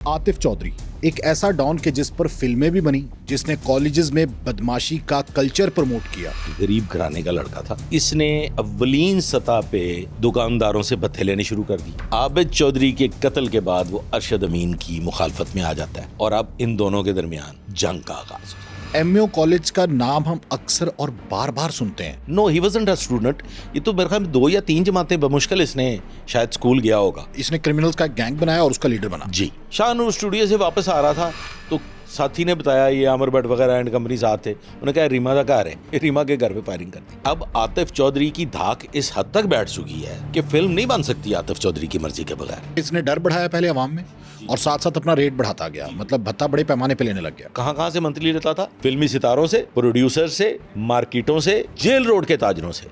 आतिफ चौधरी एक ऐसा डॉन के जिस पर फिल्में भी बनी, जिसने कॉलेजेस में बदमाशी का कल्चर प्रमोट किया। गरीब घराने का लड़का था। इसने अव्वलीन सतह पे दुकानदारों से भत्ते लेने शुरू कर दी। आबिद चौधरी के कत्ल के बाद वो अरशद अमीन की मुखालफत में आ जाता है और अब इन दोनों के दरमियान जंग का आगाज हो। एमओ कॉलेज का नाम हम अक्सर और बार बार सुनते हैं। No, he wasn't a student. ये तो मेरे ख्याल में 2 या 3 जमातें बमुश्किल इसने शायद स्कूल गया होगा। इसने क्रिमिनल्स का गैंग बनाया और उसका लीडर बना। जी, शाहनूर स्टूडियो से वापस आ रहा था तो साथी ने बताया ये आमिर भट्ट वगैरह एंड कंपनी साथ थे। उन्होंने कहा रीमा का घर है, रीमा के घर पे फायरिंग कर दी। अब आतिफ चौधरी की धाक इस हद तक बैठ चुकी है कि फिल्म नहीं बन सकती आतिफ चौधरी की मर्जी के बगैर। इसने डर बढ़ाया पहले अवाम में और साथ साथ अपना रेट बढ़ाता गया, मतलब भत्ता बड़े पैमाने पे लेने लग गया। कहां से मंथली लेता था? फिल्मी सितारों से, प्रोड्यूसर से, मार्केटों से, जेल रोड के ताजरों से।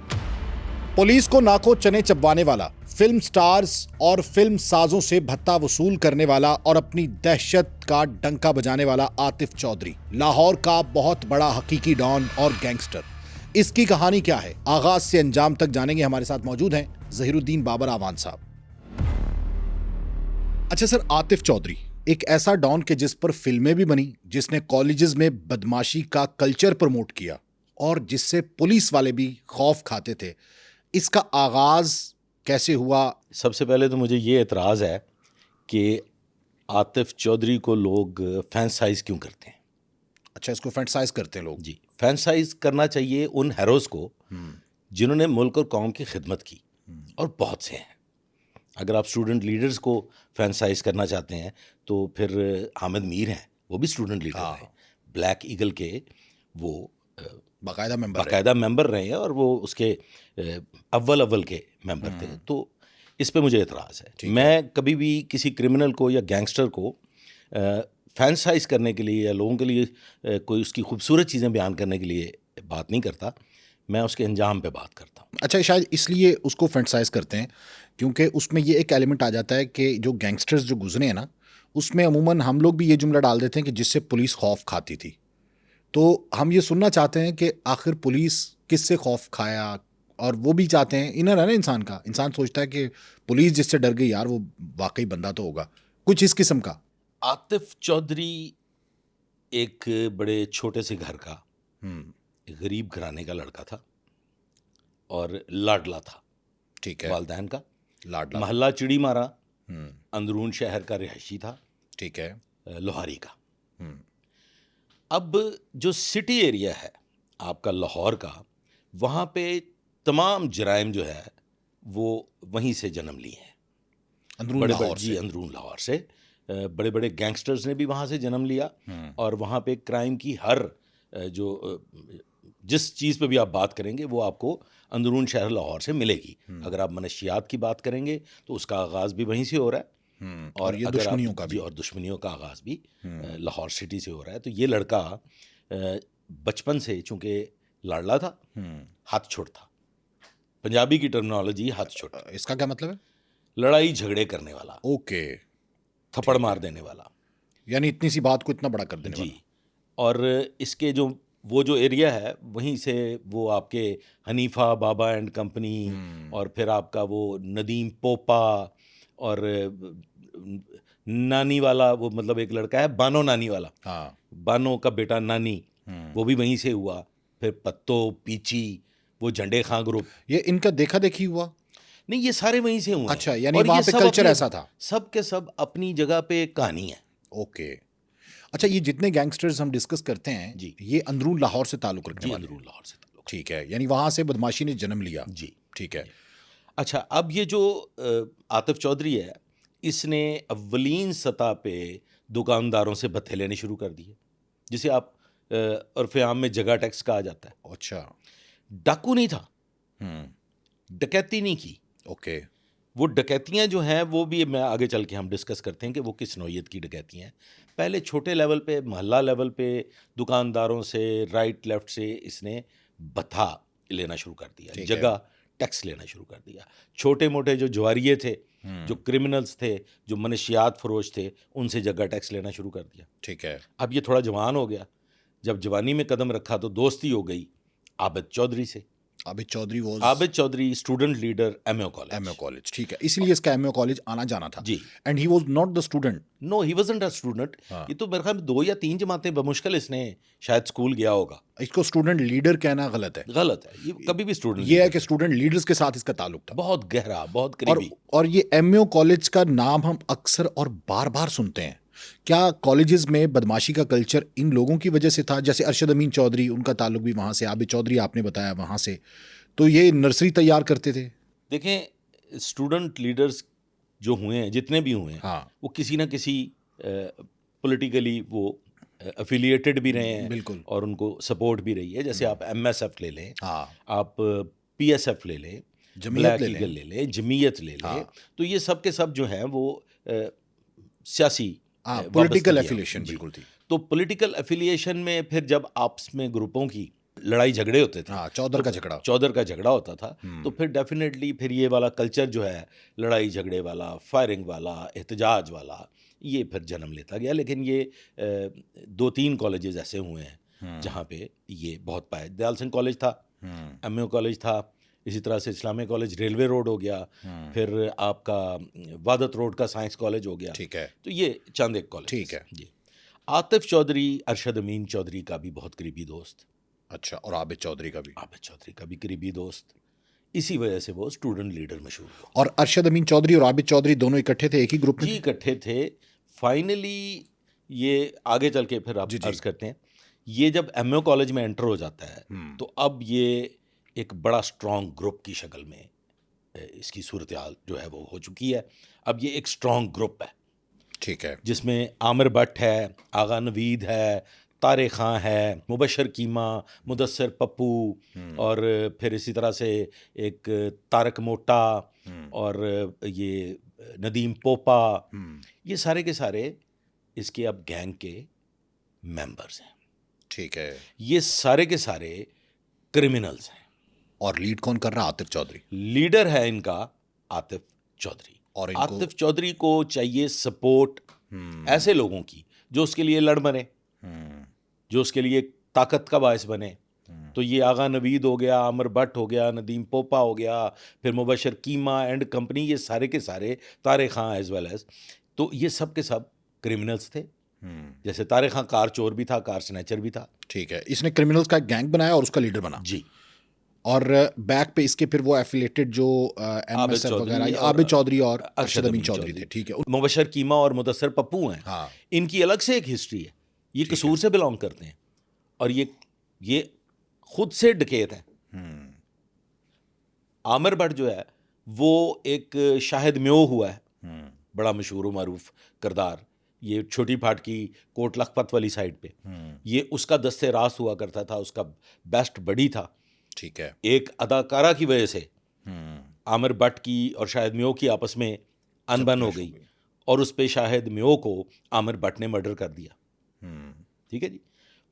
पुलिस को नाको चने चबवाने वाला, फिल्म स्टार्स और फिल्म साजों से भत्ता वसूल करने वाला और अपनी दहशत का डंका बजाने वाला आतिफ चौधरी लाहौर का बहुत बड़ा हकीकी डॉन और गैंगस्टर। इसकी कहानी क्या है, आगाज से अंजाम तक जानेंगे। हमारे साथ मौजूद हैं ज़हीरुद्दीन बाबर आवान साहब। अच्छा सर, आतिफ चौधरी एक ऐसा डॉन के जिस पर फिल्में भी बनी, जिसने कॉलेजेस में बदमाशी का कल्चर प्रमोट किया और जिससे पुलिस वाले भी खौफ खाते थे। इसका आगाज कैसे हुआ? सबसे पहले तो मुझे ये एतराज़ है कि आतिफ चौधरी को लोग फैंसाइज क्यों करते हैं। अच्छा, इसको फैंटासाइज करते हैं लोग। जी, फैंसाइज करना चाहिए उन हीरोज़ को जिन्होंने मुल्क और कौम की खिदमत की, और बहुत से हैं। अगर आप स्टूडेंट लीडर्स को फैंसाइज करना चाहते हैं तो फिर हामिद मीर हैं, वो भी स्टूडेंट लीडर हैं। ब्लैक ईगल के वो बाकायदा मेंबर रहे हैं और वो उसके अव्वल के मेंबर थे। तो इस पे मुझे एतराज़ है। मैं कभी भी किसी क्रिमिनल को या गैंगस्टर को फैंसाइज करने के लिए या लोगों के लिए कोई उसकी खूबसूरत चीज़ें बयान करने के लिए बात नहीं करता, मैं उसके अंजाम पे बात करता हूँ। अच्छा, शायद इसलिए उसको फैंटासाइज करते हैं क्योंकि उसमें ये एक एलिमेंट आ जाता है कि जो गैंगस्टर्स जो गुजरे हैं ना, उसमें अमूमन हम लोग भी ये जुमला डाल देते हैं कि जिससे पुलिस खौफ खाती थी। तो हम ये सुनना चाहते हैं कि आखिर पुलिस किससे खौफ खाया, और वो भी चाहते हैं, इनर है ना इंसान का। इंसान सोचता है कि पुलिस जिससे डर गई यार, वो वाकई बंदा तो होगा, कुछ इस किस्म का। आतिफ चौधरी एक बड़े छोटे से घर का गरीब घराने का लड़का था और लाडला था। ठीक है, वालदैन का लाडला। महल्ला चिड़ी मारा अंदरून शहर का रिहायशी था। ठीक है, लोहारी का। अब जो सिटी एरिया है आपका लाहौर का, वहाँ पे तमाम जराइम जो है वो वहीं से जन्म लिए हैं। अंदरून लाहौर से। अंदरून लाहौर से बड़े बड़े गैंगस्टर्स ने भी वहाँ से जन्म लिया। और वहाँ पे क्राइम की हर जिस चीज़ पे भी आप बात करेंगे वो आपको अंदरून शहर लाहौर से मिलेगी। अगर आप मनशियात की बात करेंगे तो उसका आगाज़ भी वहीं से हो रहा है। और ये दुश्मनियों का भी, और दुश्मनियों का आगाज़ भी लाहौर सिटी से हो रहा है। तो ये लड़का बचपन से चूंकि लाडला था, हाथ छोड़ था। पंजाबी की टर्मिनोलॉजी हाथ छोड़। इसका क्या मतलब है? लड़ाई झगड़े करने वाला, ओके, थप्पड़ मार देने वाला, यानी इतनी सी बात को इतना बड़ा कर देने जी। वाला। और इसके जो एरिया है वहीं से वो आपके हनीफा बाबा एंड कंपनी, और फिर आपका वो नदीम पोपा और नानी वाला, वो मतलब एक लड़का है बानो नानी वाला। हाँ, बानो का बेटा नानी, वो भी वहीं से हुआ। फिर पत्तो पीची, वो झंडे खां ग्रुप, ये इनका देखा देखी हुआ नहीं, ये सारे वहीं से हुए। अच्छा, यानी वहाँ पे कल्चर ऐसा था। सब के सब अपनी जगह पे कहानी है। ओके। अच्छा, ये जितने गैंगस्टर्स हम डिस्कस करते हैं जी, ये अंदरून लाहौर से ताल्लुक रखने वाले हैं। अंदरून लाहौर से ताल्लुक। ठीक है, यानी वहाँ से बदमाशी ने जन्म लिया। जी, ठीक है। अच्छा, अब ये जो आतिफ चौधरी है, इसने अव्वलीन सतह पे दुकानदारों से भत्ते लेने शुरू कर दिए, जिसे आप उर्फ़े आम में जगह टैक्स कहा जाता है। अच्छा। डाकू नहीं था, डकैती नहीं की। ओके। वो डकैतियाँ जो हैं वो भी मैं आगे चल के हम डिस्कस करते हैं कि वो किस नौइयत की डकैतियाँ हैं। पहले छोटे लेवल पे, मोहल्ला लेवल पे दुकानदारों से, राइट लेफ्ट से इसने भत्ता लेना शुरू कर दिया, जगह टैक्स लेना शुरू कर दिया। छोटे मोटे जो जवारिये थे, जो क्रिमिनल्स थे, जो मनशियात फरोश थे, उनसे जगह टैक्स लेना शुरू कर दिया। ठीक है। अब ये थोड़ा जवान हो गया, जब जवानी में कदम रखा तो दोस्ती हो गई आबिद चौधरी से। Abid Chaudhary was Abid Chaudhary student leader MO college. MO college, ठीक है, इसलिए इसका एमओ कॉलेज आना जाना था। जी। And he was not the student. No, he wasn't a student. हाँ। ये तो मेरे ख्याल में 2 या 3 जमातें बमुश्किल इसने शायद स्कूल गया होगा। इसको स्टूडेंट लीडर कहना गलत है। गलत है, ये कभी भी स्टूडेंट ये है कि स्टूडेंट लीडर्स के साथ इसका ताल्लुक था, बहुत गहरा, बहुत और करीबी। ये एमओ कॉलेज का नाम हम अक्सर और बार बार सुनते हैं। क्या कॉलेजेस में बदमाशी का कल्चर इन लोगों की वजह से था? जैसे अरशद अमीन चौधरी, उनका ताल्लुक भी वहाँ से, आबिद चौधरी आपने बताया वहाँ से, तो ये नर्सरी तैयार करते थे। देखें, स्टूडेंट लीडर्स जो हुए हैं, जितने भी हुए हैं, हाँ, वो किसी ना किसी पॉलिटिकली वो एफिलिएटेड भी रहे हैं, बिल्कुल। और उनको सपोर्ट भी रही है। जैसे आप एमएसएफ ले लें, हाँ, आप पीएसएफ ले लें, जमीयत ब्लैक ले लें। ईगल ले लें, जमीयत ले लें, हाँ। तो ये सब के सब जो हैं वो सियासी हाँ, वाबस्तगी पॉलिटिकल है। एफिलिएशन जी। बिल्कुल थी। तो पॉलिटिकल एफिलिएशन में फिर जब आपस में ग्रुपों की लड़ाई झगड़े होते थे, हाँ, चौधर का झगड़ा। चौधर का झगड़ा होता था, तो फिर डेफिनेटली फिर ये वाला कल्चर जो है, लड़ाई झगड़े वाला, फायरिंग वाला, एहतजाज वाला, ये फिर जन्म लेता गया। लेकिन ये 2-3 कॉलेजेस ऐसे हुए हैं जहाँ पे ये बहुत पाए। दयाल सिंह कॉलेज था, एमओ कॉलेज था, इसी तरह से इस्लामिया कॉलेज रेलवे रोड हो गया, फिर आपका वादत रोड का साइंस कॉलेज हो गया, ठीक है, तो ये चंद एक कॉलेज। ठीक है। जी। आतिफ चौधरी अरशद अमीन चौधरी का भी बहुत करीबी दोस्त, अच्छा, और आबिद चौधरी का भी। आबिद चौधरी का भी करीबी दोस्त, इसी वजह से वो स्टूडेंट लीडर मशहूर हुआ। और अरशद अमीन चौधरी और आबिद चौधरी दोनों इकट्ठे थे, एक ही ग्रुप में जी, थे? इकट्ठे थे। फाइनली ये आगे चल के फिर आप जी, जी। अर्ज करते हैं, ये जब एमओ कॉलेज में एंटर हो जाता है, तो अब ये एक बड़ा स्ट्रॉन्ग ग्रुप की शक्ल में इसकी सूरत हाल जो है वो हो चुकी है। अब ये एक स्ट्रॉन्ग ग्रुप है, ठीक है, जिसमें आमिर भट्ट है, आगा नवीद है, तारे खां है, मुबशर कीमा, मुदस्सर पप्पू, और फिर इसी तरह से एक तारक मोटा, और ये नदीम पोपा, ये सारे के सारे इसके अब गैंग के मेंबर्स हैं। ठीक है। ये सारे के सारे क्रिमिनल्स हैं। और लीड कौन कर रहा? आतिफ चौधरी। लीडर है इनका आतिफ चौधरी। और आतिफ चौधरी को चाहिए सपोर्ट ऐसे लोगों की जो उसके लिए लड़ बने, जो उसके लिए ताकत का बायस बने। तो ये आगा नवीद हो गया, आमिर भट्ट हो गया, नदीम पोपा हो गया, फिर मुबशर कीमा एंड कंपनी, ये सारे के सारे, तारे खां एज वेल एज, तो ये सब के सब क्रिमिनल्स थे। जैसे तारे खां कार चोर भी था, कार स्नैचर भी था। ठीक है, इसने क्रिमिनल्स का एक गैंग बनाया और उसका लीडर बना। जी। और बैक पे इसके फिर वो एफिलेटेड जो एमएसएफ वगैरह, आबिद चौधरी और अरशद अमीन चौधरी थे। ठीक है। मुबशर कीमा और मुदस्सर पप्पू हैं। हाँ, इनकी अलग से एक हिस्ट्री है, ये कसूर से बिलोंग करते हैं, और ये खुद से डकैत हैं। आमिर भट्ट जो है वो एक शाहिद म्यो हुआ है, बड़ा मशहूर व मारूफ किरदार, ये छोटी फाट की कोट लखपत वाली साइड पे, ये उसका दस्ते रास हुआ करता था, उसका बेस्ट बडी था। ठीक है। एक अदाकारा की वजह से आमिर भट्ट की और शाहिद म्यो की आपस में अनबन हो गई, और उस पे शाहिद म्यो को आमिर भट्ट ने मर्डर कर दिया। ठीक है जी।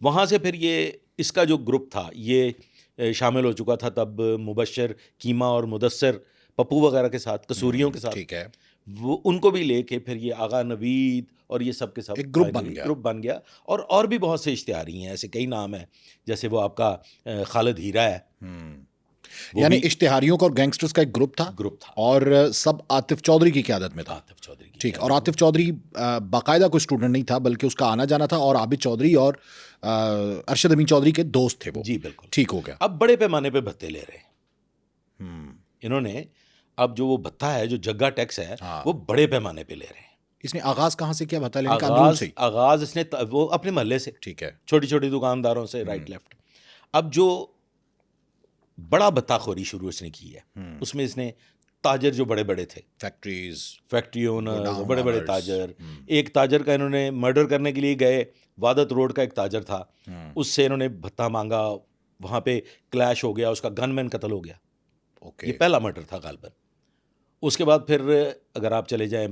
वहाँ से फिर ये इसका जो ग्रुप था ये शामिल हो चुका था तब मुबशर कीमा और मुदस्सर पप्पू वगैरह के साथ, कसूरियों के साथ। ठीक है। वो उनको भी लेके फिर ये आगा नवीद और ये सब के सब एक ग्रुप बन गया। ग्रुप बन गया। और भी बहुत से इश्तिहारी हैं, ऐसे कई नाम हैं, जैसे वो आपका खालिद हीरा है, यानी इश्तिहारियों का और गैंगस्टर्स का एक ग्रुप था। और सब आतिफ चौधरी की क़यादत में था। आतिफ चौधरी की। ठीक। और आतिफ चौधरी बाकायदा कोई स्टूडेंट नहीं था, बल्कि उसका आना जाना था, और आबिद चौधरी और अरशद अमीन चौधरी के दोस्त थे वो। जी बिल्कुल। ठीक हो गया। अब बड़े पैमाने पे भत्ते ले रहे हैं इन्होंने। अब जो वो भत्ता है, जो जग्गा टैक्स है, वो बड़े पैमाने पे ले रहे हैं। इसने आगाज कहाँ से किया भत्ता लेने का? अंदरून से? आगाज इसने वो अपने मोहल्ले से। ठीक है। छोटी छोटी दुकानदारों से, राइट लेफ्ट। अब जो बड़ा भत्ताखोरी शुरू इसने की है, उसमें इसने ताजर जो बड़े बड़े थे, फैक्ट्री ओनर, बड़े बड़े ताजर, एक ताजर का इन्होंने मर्डर करने के लिए गए, वादत रोड का एक ताजर था, उससे इन्होंने भत्ता मांगा, वहाँ पे क्लैश हो गया, उसका गनमैन कत्ल हो गया। ये पहला मर्डर था गालबन। उसके बाद फिर अगर आप चले जाएं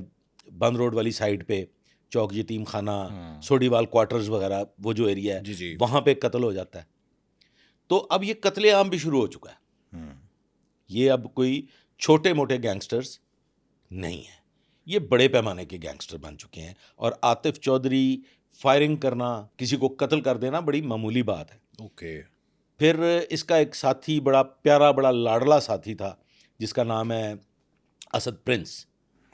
बंद रोड वाली साइड पे, चौक यतीम खाना, सोडीवाल क्वार्टर्स वगैरह, वो जो एरिया है, वहाँ पे कत्ल हो जाता है। तो अब ये कत्लेआम भी शुरू हो चुका है। ये अब कोई छोटे मोटे गैंगस्टर्स नहीं है, ये बड़े पैमाने के गैंगस्टर बन चुके हैं। और आतिफ चौधरी फायरिंग करना, किसी को कत्ल कर देना बड़ी मामूली बात है। ओके। फिर इसका एक साथी बड़ा प्यारा बड़ा लाडला साथी था जिसका नाम है असद प्रिंस।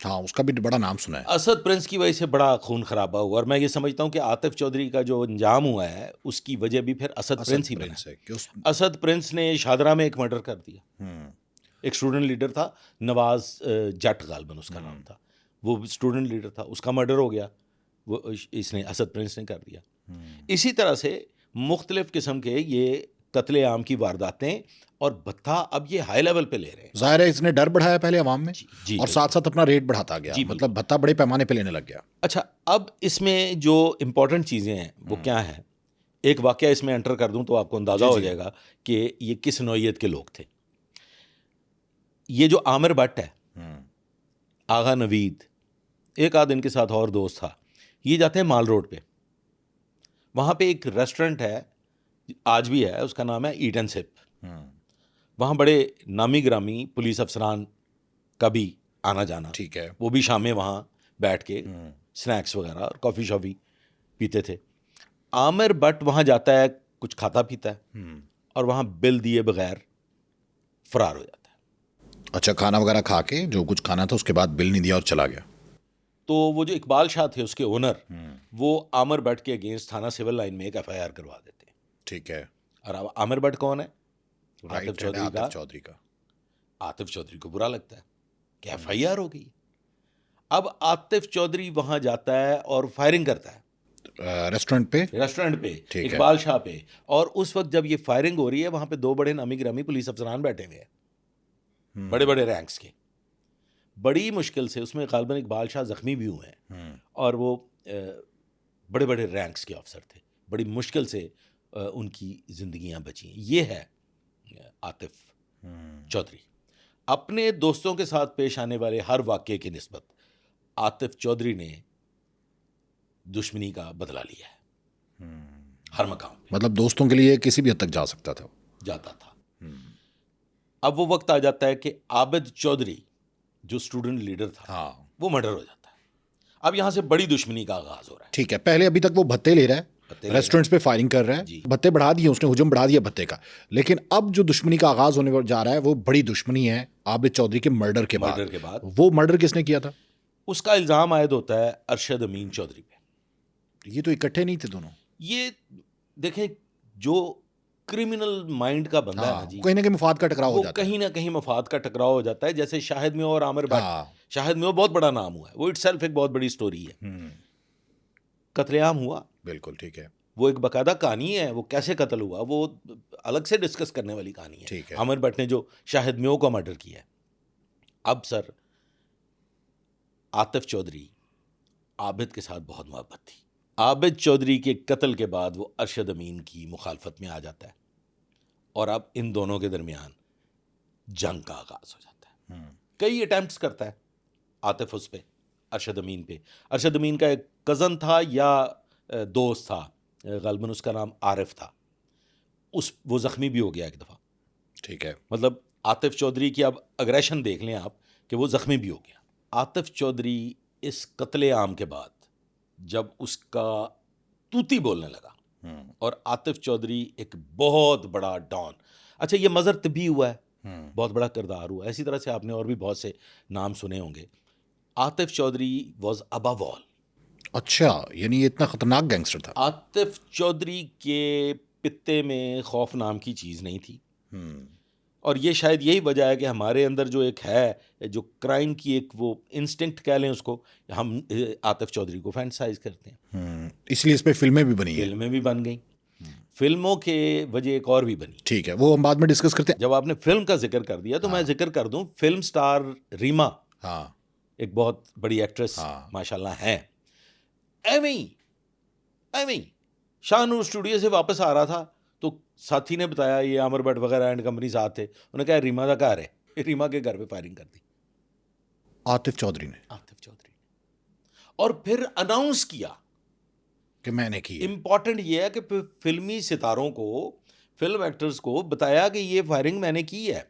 हाँ, उसका भी बड़ा नाम सुना है। असद प्रिंस की वजह से बड़ा खून खराबा हुआ और मैं ये समझता हूँ कि आतिफ चौधरी का जो अंजाम हुआ है उसकी वजह भी फिर असद प्रिंस ही बना। प्रिंस है कि उस असद प्रिंस ने शादरा में एक मर्डर कर दिया। एक स्टूडेंट लीडर था, नवाज जट गालबन उसका नाम था, वो स्टूडेंट लीडर था, उसका मर्डर हो गया, वो इसने असद प्रिंस ने कर दिया। इसी तरह से मुख्तलिफ किस्म के ये कत्ले आम की वारदातें और भत्ता अब ये हाई लेवल पे ले रहे हैं। जाहिर है इसने डर बढ़ाया पहले अवाम में, जी और बिल्कुल। साथ साथ अपना रेट बढ़ाता गया, जी, मतलब भत्ता बड़े पैमाने पे लेने लग गया। अच्छा, अब इसमें जो इम्पोर्टेंट चीज़ें हैं वो क्या हैं, एक वाकया इसमें एंटर कर दूं तो आपको अंदाज़ा जी, हो जी। जाएगा कि ये किस नौइयत के लोग थे। ये जो आमिर भट्ट है, आगा नवीद, एक आध इनके साथ और दोस्त था, ये जाते हैं माल रोड पे। वहाँ पे एक रेस्टोरेंट है, आज भी है, उसका नाम है ईट एंड सिप। वहाँ बड़े नामी ग्रामी पुलिस अफसरान का भी आना जाना, ठीक है। वो भी शामें वहाँ बैठ के स्नैक्स वगैरह और कॉफ़ी शॉफ़ी पीते थे। आमिर भट्ट वहाँ जाता है, कुछ खाता पीता है और वहाँ बिल दिए बगैर फरार हो जाता है। अच्छा, खाना वगैरह खा के जो कुछ खाना था उसके बाद बिल नहीं दिया और चला गया। तो वो जो इकबाल शाह थे उसके ओनर, वो आमिर भट्ट के अगेंस्ट थाना सिविल लाइन में एक FIR करवा देते हैं। ठीक है। और अब आमिर भट्ट कौन है? आतिफ राइट, चौधरी का। आतिफ चौधरी का। आतिफ चौधरी को बुरा लगता है कि FIR हो गई। अब आतिफ चौधरी वहाँ जाता है और फायरिंग करता है रेस्टोरेंट पे, रेस्टोरेंट पे, ठीक है। इकबाल शाह पे। और उस वक्त जब ये फायरिंग हो रही है वहाँ पे दो बड़े नामी गिरामी पुलिस अफसरान बैठे हुए हैं, बड़े बड़े रैंक्स के। बड़ी मुश्किल से उसमें गालिबन इकबाल शाह जख्मी भी हुए हैं और वो बड़े बड़े रैंक्स के अफसर थे। बड़ी मुश्किल से उनकी ज़िंदगियां बची हैं। ये है आतिफ चौधरी। अपने दोस्तों के साथ पेश आने वाले हर वाक़ये की निस्बत आतिफ चौधरी ने दुश्मनी का बदला लिया है हर मकाम पे। मतलब दोस्तों के लिए किसी भी हद तक जा सकता था। जाता था। अब वो वक्त आ जाता है कि आबिद चौधरी जो स्टूडेंट लीडर था, हाँ, वो मर्डर हो जाता है। अब यहाँ से बड़ी दुश्मनी का आगाज हो रहा है। ठीक है। पहले अभी तक वो भत्ते ले रहा है, भत्ते ले रेस्टोरेंट्स पे फायरिंग कर रहा है, जी। भत्ते बढ़ा दिए उसने, हुजूम बढ़ा दिया भत्ते का। लेकिन अब जो दुश्मनी का आगाज होने जा रहा है वो बड़ी दुश्मनी है आबिद चौधरी के मर्डर के बाद। मर्डर के बाद वो मर्डर किसने किया था? उसका इल्ज़ाम आयद होता है अरशद अमीन चौधरी पे। ये तो इकट्ठे नहीं थे दोनों। ये देखें, जो क्रिमिनल माइंड का बंदा है ना जी, कहीं ना कहीं मफाद का टकराव हो वो जाता है। कहीं ना कहीं मफाद का टकराव हो जाता है। जैसे शाहिद में और आमिर भट्ट, हाँ। शाहिद में बहुत बड़ा नाम हुआ है, वो इटसेल्फ एक बहुत बड़ी स्टोरी है। कत्लेआम हुआ, बिल्कुल ठीक है। वो एक बाकायदा कहानी है, वो कैसे कत्ल हुआ वो अलग से डिस्कस करने वाली कहानी है। ठीक है। आमिर भट्ट ने जो शाहिद म्यो का मर्डर किया है। अब सर, आतिफ चौधरी आबिद के साथ बहुत मोहब्बत थी। आबिद चौधरी के कत्ल के बाद वो अरशद अमीन की मुखालफत में आ जाता है और अब इन दोनों के दरमियान जंग का आगाज हो जाता है। कई अटैम्प्ट्स करता है आतिफ उस पे, अरशद अमीन पे। अरशद अमीन का एक कज़न था या दोस्त था, गालिबन उसका नाम आरिफ था, वो ज़ख्मी भी हो गया एक दफ़ा। ठीक है। मतलब आतिफ चौधरी की अब अग्रेशन देख लें आप कि वो ज़ख्मी भी हो गया। आतिफ चौधरी इस कत्ले आम के बाद जब उसका तूती बोलने लगा और आतिफ चौधरी एक बहुत बड़ा डॉन, अच्छा ये मज़र तभी हुआ है, बहुत बड़ा किरदार हुआ है। इसी तरह से आपने और भी बहुत से नाम सुने होंगे। Atif Chaudhry was above all. अच्छा, यानी ये इतना खतरनाक गैंगस्टर था। आतिफ चौधरी के पित्ते में खौफ नाम की चीज़ नहीं थी। और ये शायद यही वजह है कि हमारे अंदर जो एक है, जो क्राइम की एक वो इंस्टिंक्ट कह लें उसको, हम आतिफ चौधरी को फैंटासाइज करते हैं। इसलिए इस पे फिल्में भी बनी हैं। फिल्में भी बन गई, फिल्मों के वजह एक और भी बनी। ठीक है, वो हम बाद में डिस्कस करते हैं। जब आपने फिल्म का जिक्र कर दिया तो मैं जिक्र कर दूं, फिल्म स्टार रीमा, हाँ, एक बहुत बड़ी एक्ट्रेस माशाल्लाह हैं। एवं ही शाहनूर स्टूडियो से वापस आ रहा था तो साथी ने बताया ये आमिर भट्ट वगैरह एंड कंपनी साथ थे। उन्होंने कहा रीमा का घर है, रीमा के घर पे फायरिंग कर दी आतिफ चौधरी ने। और फिर अनाउंस किया कि मैंने की है। इंपॉर्टेंट ये है कि फिल्मी सितारों को, फिल्म एक्टर्स को बताया कि ये फायरिंग मैंने की है।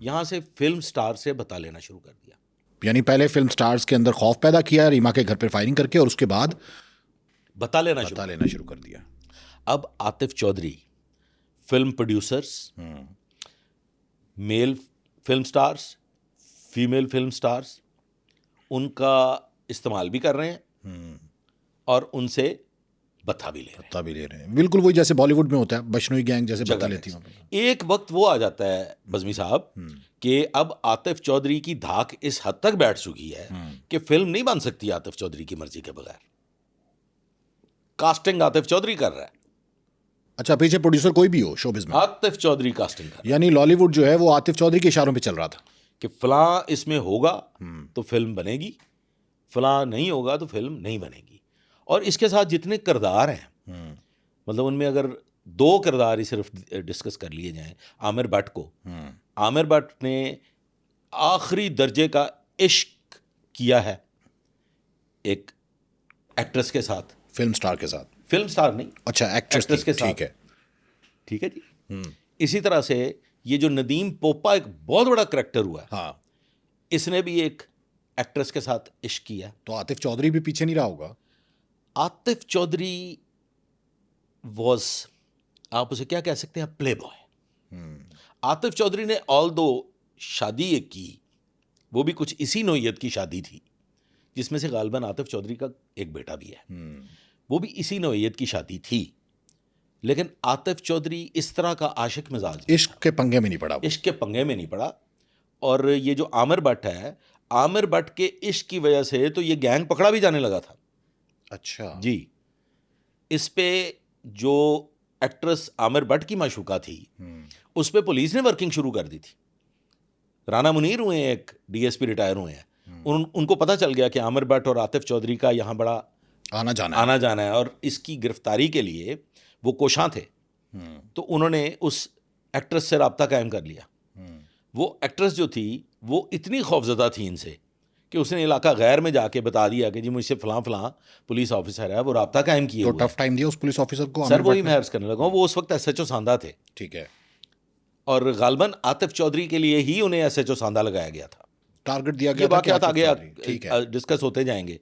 यहां से फिल्म स्टार से बता लेना शुरू कर दिया। यानी पहले फिल्म स्टार्स के अंदर खौफ पैदा किया रीमा के घर पर फायरिंग करके, और उसके बाद बता लेना शुरू कर दिया। अब Atif Chaudhry film producers, male film stars, female film stars उनका इस्तेमाल भी कर रहे हैं और उनसे बत्ता भी ले रहे हैं। बिल्कुल वही जैसे बॉलीवुड में होता है, बशनोई गैंग जैसे जगह बता लेती लेती है। एक वक्त वो आ जाता है बज़मी साहब कि अब आतिफ चौधरी की धाक इस हद तक बैठ चुकी है कि फिल्म नहीं बन सकती आतिफ चौधरी की मर्जी के बगैर। कास्टिंग आतिफ चौधरी कर रहा है। अच्छा, पीछे प्रोड्यूसर कोई भी हो शोबिज में, आतिफ चौधरी कास्टिंग कर रहा है। यानी लॉलीवुड जो है वो आतिफ चौधरी के इशारों पे चल रहा था कि फलां इसमें होगा तो फिल्म बनेगी, फलां नहीं होगा तो फिल्म नहीं बनेगी। और इसके साथ जितने किरदार हैं, मतलब उनमें अगर 2 किरदार ही सिर्फ डिस्कस कर लिए जाएं, आमिर भट्ट को, आमिर भट्ट ने आखिरी दर्जे का इश्क किया है एक एक्ट्रेस के साथ, फिल्म स्टार के साथ। फिल्म स्टार नहीं, अच्छा, एक्ट्रेस के साथ। ठीक है। ठीक है जी। इसी तरह से ये जो नदीम पोपा एक बहुत बड़ा करैक्टर हुआ है, हाँ, इसने भी एक एक्ट्रेस के साथ इश्क किया। तो आतिफ चौधरी भी पीछे नहीं रहा होगा। आतिफ चौधरी वॉज, आप उसे क्या कह सकते हैं, प्ले बॉय। आतिफ चौधरी ने ऑल दो शादी एक की, वो भी कुछ इसी नौयत की शादी थी जिसमें से गालिबन आतिफ चौधरी का एक बेटा भी है, वो भी इसी नौयत की शादी थी। लेकिन आतिफ चौधरी इस तरह का आशिक मिजाज, इश्क के पंगे में नहीं पड़ा वो। इश्क के पंगे में नहीं पड़ा। और ये जो आमिर भट्ट है, आमिर भट्ट के इश्क की वजह से तो ये गैंग पकड़ा भी जाने लगा था। अच्छा जी। इस पे जो एक्ट्रेस आमिर भट्ट की माशूका थी, उस पे पुलिस ने वर्किंग शुरू कर दी थी। राना मुनीर हुए हैं, एक डीएसपी रिटायर हुए हैं, उनको पता चल गया कि आमिर भट्ट और आतिफ चौधरी का यहाँ बड़ा आना जाना है और इसकी गिरफ्तारी के लिए वो कोशां थे। तो उन्होंने उस एक्ट्रेस से रब्ता कायम कर लिया। वो एक्ट्रेस जो थी वो इतनी खौफजदा थी इनसे कि उसने इलाका गैर में जाके बता दिया कि जी मुझसे फलां फलां पुलिस ऑफिसर है, वो रब्ता कायम किए तो हुए टफ टाइम दिया उस पुलिस ऑफिसर को। सर वही मैं अर्ज करने लगा हूँ, वो उस वक्त एसएचओ सांदा थे। ठीक है। और गालिबन आतिफ चौधरी के लिए ही उन्हें एसएचओ सांदा लगाया गया था। टारगेट दिया ये गया था कि वाकयात आतिफ आगे चौधरी। ठीक है। डिस्कस होते जाएंगे।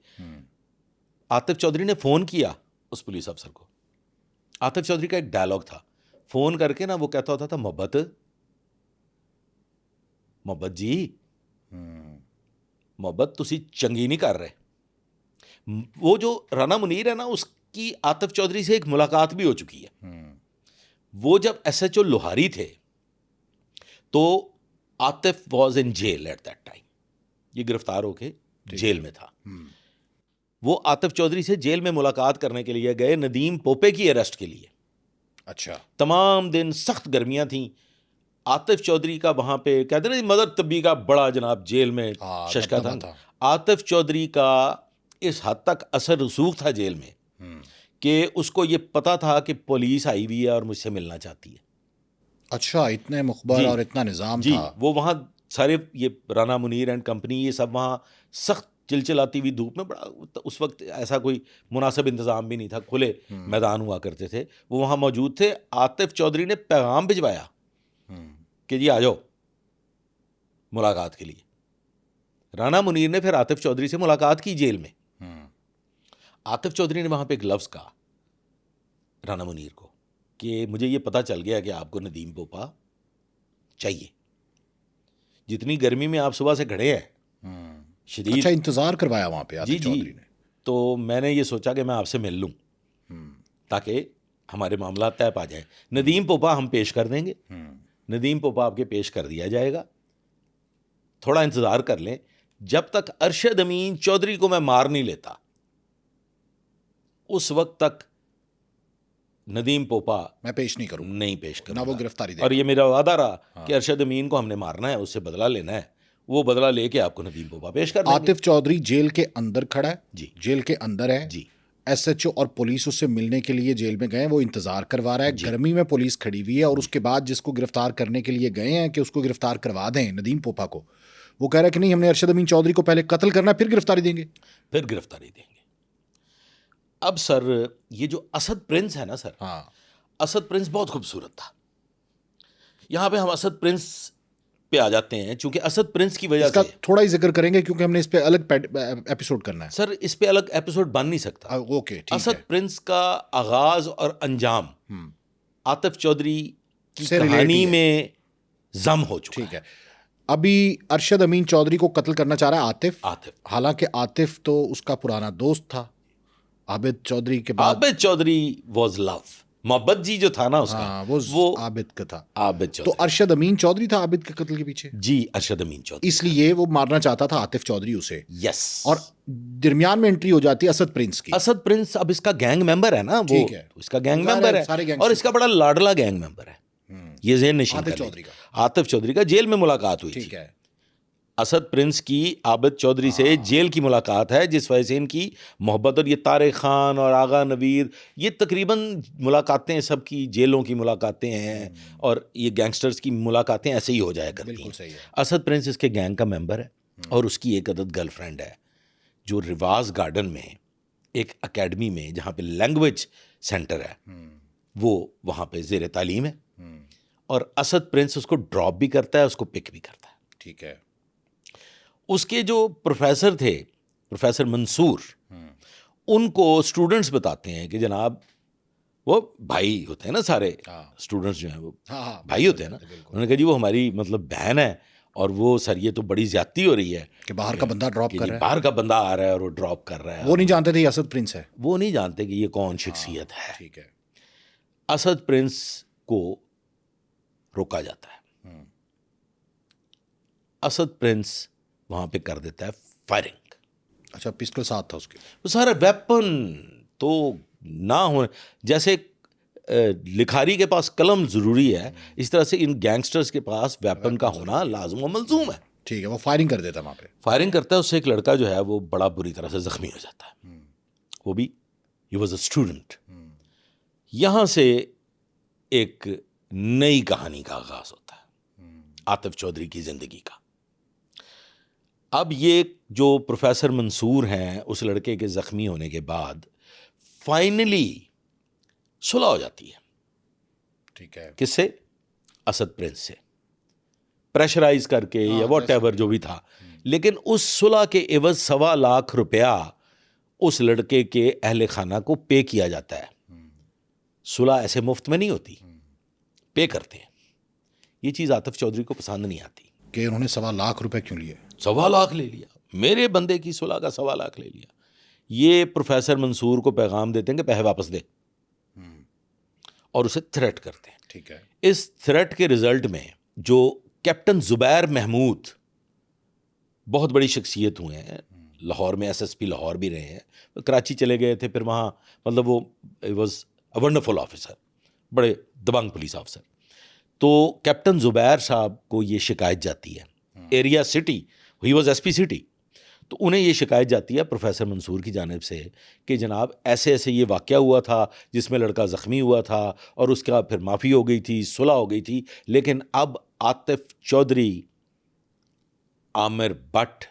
आतिफ चौधरी ने फ़ोन किया उस पुलिस अफसर को। आतिफ चौधरी का एक डायलॉग था, फ़ोन करके ना वो कहता होता था, मोहब्बत जी, मोहब्बत तुसी चंगी नहीं कर रहे। वो जो राना मुनीर है ना, उसकी आतिफ चौधरी से एक मुलाकात भी हो चुकी है। वो जब एसएचओ लोहारी थे तो Atif was in jail at that time. ये गिरफ्तार होके जेल में था। वो आतिफ चौधरी से जेल में मुलाकात करने के लिए गए नदीम पोपे की अरेस्ट के लिए। अच्छा। तमाम दिन सख्त गर्मियां थीं। आतिफ चौधरी का वहाँ पे कहते ना मदर तब्बी का बड़ा जनाब जेल में शशका था। आतिफ चौधरी का इस हद तक असर रसूख था जेल में कि उसको ये पता था कि पुलिस आई हुई है और मुझसे मिलना चाहती है। अच्छा, इतने मुखबर और इतना निज़ाम जी, था। वो वहाँ सारे ये राना मुनीर एंड कंपनी ये सब वहाँ सख्त चिलचिलाती हुई धूप में, बड़ा उस वक्त ऐसा कोई मुनासिब इंतज़ाम भी नहीं था, खुले मैदान हुआ करते थे, वो वहाँ मौजूद थे। आतिफ चौधरी ने पैगाम भिजवाया कि जी आ जाओ मुलाकात के लिए। राना मुनीर ने फिर आतिफ चौधरी से मुलाकात की जेल में। आतिफ चौधरी ने वहाँ पे ग्लव्स कहा राना मुनीर को कि मुझे ये पता चल गया कि आपको नदीम पोपा चाहिए, जितनी गर्मी में आप सुबह से खड़े हैं शदीद। अच्छा, इंतजार करवाया वहाँ पे आतिफ चौधरी ने। तो मैंने ये सोचा कि मैं आपसे मिल लूँ ताकि हमारे मामला तय पा जाए। नदीम पोपा हम पेश कर देंगे, नदीम पोपा आपके पेश कर दिया जाएगा, थोड़ा इंतज़ार कर लें। जब तक अरशद अमीन चौधरी को मैं मार नहीं लेता उस वक्त तक नदीम पोपा मैं पेश नहीं करूँ, नहीं पेश करूँगा, ना वो गिरफ्तारी देगा। और ये मेरा वादा रहा कि अरशद अमीन को हमने मारना है, उससे बदला लेना है, वो बदला लेके आपको नदीम पोपा पेश कर देंगे। आतिफ चौधरी जेल के अंदर खड़ा है जी, जेल के अंदर है जी। एसएचओ और पुलिस उससे मिलने के लिए जेल में गए, वो इंतजार करवा रहा है। गर्मी में पुलिस खड़ी हुई है और उसके बाद जिसको गिरफ्तार करने के लिए गए हैं कि उसको गिरफ्तार करवा दें नदीम पोपा को, वो कह रहा है कि नहीं, हमने अरशद अमीन चौधरी को पहले कत्ल करना है फिर गिरफ्तारी देंगे। फिर गिरफ्तारी देंगे। अब सर ये जो असद प्रिंस है ना सर, हाँ, असद प्रिंस बहुत खूबसूरत था। यहाँ पे हम असद प्रिंस पे आ जाते हैं, चूंकि असद प्रिंस की वजह इसका से थोड़ा ही जिक्र करेंगे क्योंकि हमने इस पे अलग एपिसोड करना है। सर इस पे अलग एपिसोड बन नहीं सकता। ओके, ठीक असद है। प्रिंस का आगाज और अंजाम आतिफ चौधरी की से relate कहानी ही है। में जम हो चुका ठीक है। अभी अरशद अमीन चौधरी को कत्ल करना चाह रहा है आतिफ। आतिफ हालांकि आतिफ तो उसका पुराना दोस्त था आबिद चौधरी के बाद। आबिद चौधरी वाज लव, मोहब्बत जी जो था ना उसका, हाँ, वो आबिद का था। आबिद तो चौधरी। अरशद अमीन चौधरी था आबिद के कत्ल के पीछे, जी, अरशद अमीन चौधरी। इसलिए वो मारना चाहता था आतिफ चौधरी उसे। यस। और दरमियान में एंट्री हो जाती है असद प्रिंस की। असद प्रिंस अब इसका गैंग मेंबर है ना, वो ठीक है। इसका गैंग जाहिर मेंबर है, है सारे और गैंगस्टर इसका बड़ा लाडला गैंग मेंबर है। ये ज़हन नशीन आतिफ कर चौधरी लीजिए। का। आतिफ चौधरी का जेल में मुलाकात हुई ठीक थी। है। असद प्रिंस की आबिद चौधरी से जेल की मुलाकात है, जिस वजह से इनकी मोहब्बत। और ये तारिक खान और आगा नवीर, ये तकरीबन मुलाकातें सबकी जेलों की मुलाकातें हैं, और ये गैंगस्टर्स की मुलाकातें ऐसे ही हो जाया करती बिल्कुल हैं। सही है। असद प्रिंस इसके गैंग का मेंबर है और उसकी एक अदद गर्लफ्रेंड है, जो रिवाज गार्डन में एक एकेडमी में, जहाँ पे लैंग्वेज सेंटर है, वो वहाँ पे ज़ेर तालीम है। और असद प्रिंस उसको ड्रॉप भी करता है, उसको पिक भी करता है। ठीक है। उसके जो प्रोफेसर थे, प्रोफेसर मंसूर, उनको स्टूडेंट्स बताते हैं कि जनाब, वो भाई होते हैं ना सारे स्टूडेंट्स जो हैं, वो हाँ, भाई होते हैं ना। उन्होंने कहा जी वो हमारी मतलब बहन है, और वो सर ये तो बड़ी ज्यादती हो रही है कि बाहर का बंदा ड्रॉप कर रहा है। बाहर का बंदा आ रहा है और वो ड्रॉप कर रहा है। वो नहीं जानते थे ये असद प्रिंस है। वो नहीं जानते कि ये कौन शख्सियत है। ठीक है। असद प्रिंस को रोका जाता है। असद प्रिंस वहां पे कर देता है फायरिंग। अच्छा, पिस्टल साथ था उसके। वो सारा वेपन तो ना हो, जैसे लिखारी के पास कलम ज़रूरी है, इस तरह से इन गैंगस्टर्स के पास वेपन का होना लाजुम व मलजूम है। ठीक है। वो फायरिंग कर देता वहाँ पे। फायरिंग करता है, उससे एक लड़का जो है वो बड़ा बुरी तरह से ज़ख्मी हो जाता है। वो भी ही वॉज अ स्टूडेंट। यहाँ से एक नई कहानी का आगाज़ होता है आतिफ चौधरी की ज़िंदगी का। अब ये जो प्रोफेसर मंसूर हैं, उस लड़के के ज़ख्मी होने के बाद फाइनली सुलह हो जाती है। ठीक है। किससे? असद प्रिंस से, प्रेशराइज करके या वॉट एवर जो भी था। लेकिन उस सुलह के एवज 1.25 लाख रुपया उस लड़के के अहले खाना को पे किया जाता है। सुलह ऐसे मुफ्त में नहीं होती, पे करते हैं। ये चीज़ आतिफ चौधरी को पसंद नहीं आती कि उन्होंने 1.25 लाख रुपए क्यों लिए। 1.25 लाख ले लिया, मेरे बंदे की सुलह का 1.25 लाख ले लिया। ये प्रोफेसर मंसूर को पैगाम देते हैं कि पैसे वापस दे, और उसे थ्रेट करते हैं। ठीक है। इस थ्रेट के रिजल्ट में जो कैप्टन जुबैर महमूद, बहुत बड़ी शख्सियत हुए हैं, लाहौर में SSP लाहौर भी रहे हैं, कराची चले गए थे, फिर वहाँ मतलब वो वॉज अ वंडरफुल ऑफिसर, बड़े दबंग पुलिस ऑफिसर। तो कैप्टन जुबैर साहब को ये शिकायत जाती है area city, he was SP city, तो उन्हें ये शिकायत जाती है प्रोफेसर मंसूर की जानिब से कि जनाब ऐसे ऐसे ये वाक़या हुआ था जिसमें लड़का ज़ख्मी हुआ था, और उसका फिर माफ़ी हो गई थी, सुलह हो गई थी, लेकिन अब आतिफ चौधरी, आमिर भट्ट,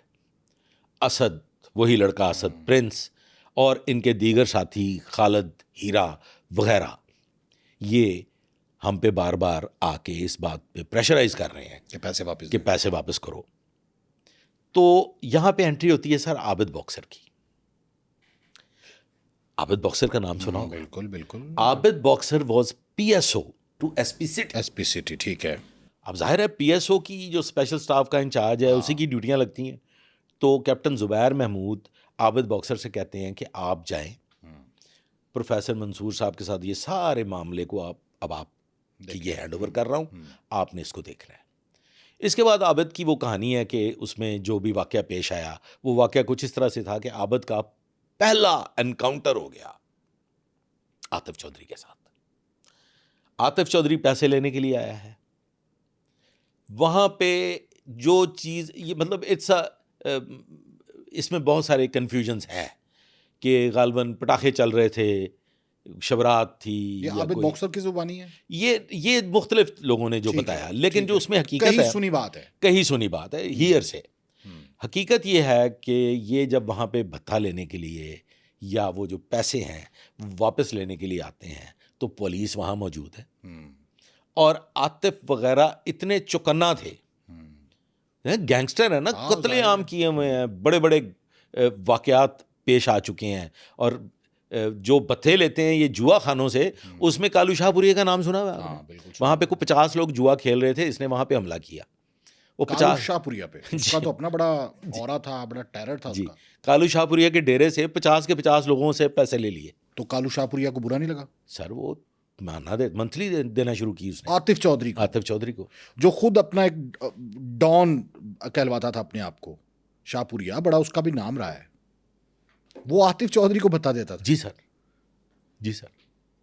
असद, वही लड़का असद प्रिंस, और इनके दीगर साथी खालिद, हीरा वगैरह, ये हम पे बार बार आके इस बात पे प्रेशराइज कर रहे हैं कि पैसे वापस करो। तो यहां पे एंट्री होती है सर आबिद बॉक्सर की। आबिद बॉक्सर का नाम सुना होगा? बिल्कुल बिल्कुल। Abid boxer was PSO to SP city. SP city. ठीक है। अब जाहिर है PSO की जो स्पेशल स्टाफ का इंचार्ज है, उसी की ड्यूटियां लगती हैं। तो कैप्टन जुबैर महमूद आबिद बॉक्सर से कहते हैं कि आप जाएं, प्रोफेसर मंसूर साहब के साथ ये सारे मामले को आप ये हैंड ओवर कर रहा हूँ, आपने इसको देखना है। इसके बाद आबिद की वो कहानी है कि उसमें जो भी वाक़या पेश आया, वो वाक़या कुछ इस तरह से था कि आबिद का पहला एनकाउंटर हो गया आतिफ चौधरी के साथ। आतिफ चौधरी पैसे लेने के लिए आया है। वहाँ पे जो चीज़, ये मतलब इसमें बहुत सारे कन्फ्यूजन्स हैं कि गालबन पटाखे चल रहे थे, शबरात थी, ये आबिद बॉक्सर की जुबानी है। ये मुख्तलिफ लोगों ने जो बताया, लेकिन जो उसमें हकीकत है, कहीं सुनी बात है हियर से। हकीकत ये है कि ये जब वहाँ पे भत्ता लेने के लिए या वो जो पैसे हैं वापस लेने के लिए आते हैं, तो पुलिस वहाँ मौजूद है, और आतिफ वगैरह इतने चौकन्ना थे, गैंगस्टर है ना, कत्ले आम किए हुए हैं, बड़े बड़े वाक़यात पेश आ चुके हैं, और जो बत्थे लेते हैं ये जुआ खानों से, उसमें कालू शाहपुरिया का नाम सुना हुआ है हाँ आपने? बिल्कुल। वहाँ पे कोई 50 लोग जुआ खेल रहे थे, इसने वहाँ पे हमला किया। वो कालू 50 शाहपुरिया पे उसका तो अपना बड़ा ऑरा था, बड़ा टेरर था जी, उसका। कालू शाहपुरिया के डेरे से 50 के 50 लोगों से पैसे ले लिए। तो कालू शाहपुरिया को बुरा नहीं लगा? सर वो मंथली देना शुरू की उसने आतिफ चौधरी को, आतिफ चौधरी को। जो खुद अपना एक डॉन कहलवाता था अपने आप को, शाहपुरिया, बड़ा उसका भी नाम रहा है, वो आतिफ चौधरी को बता देता था। जी सर, जी सर,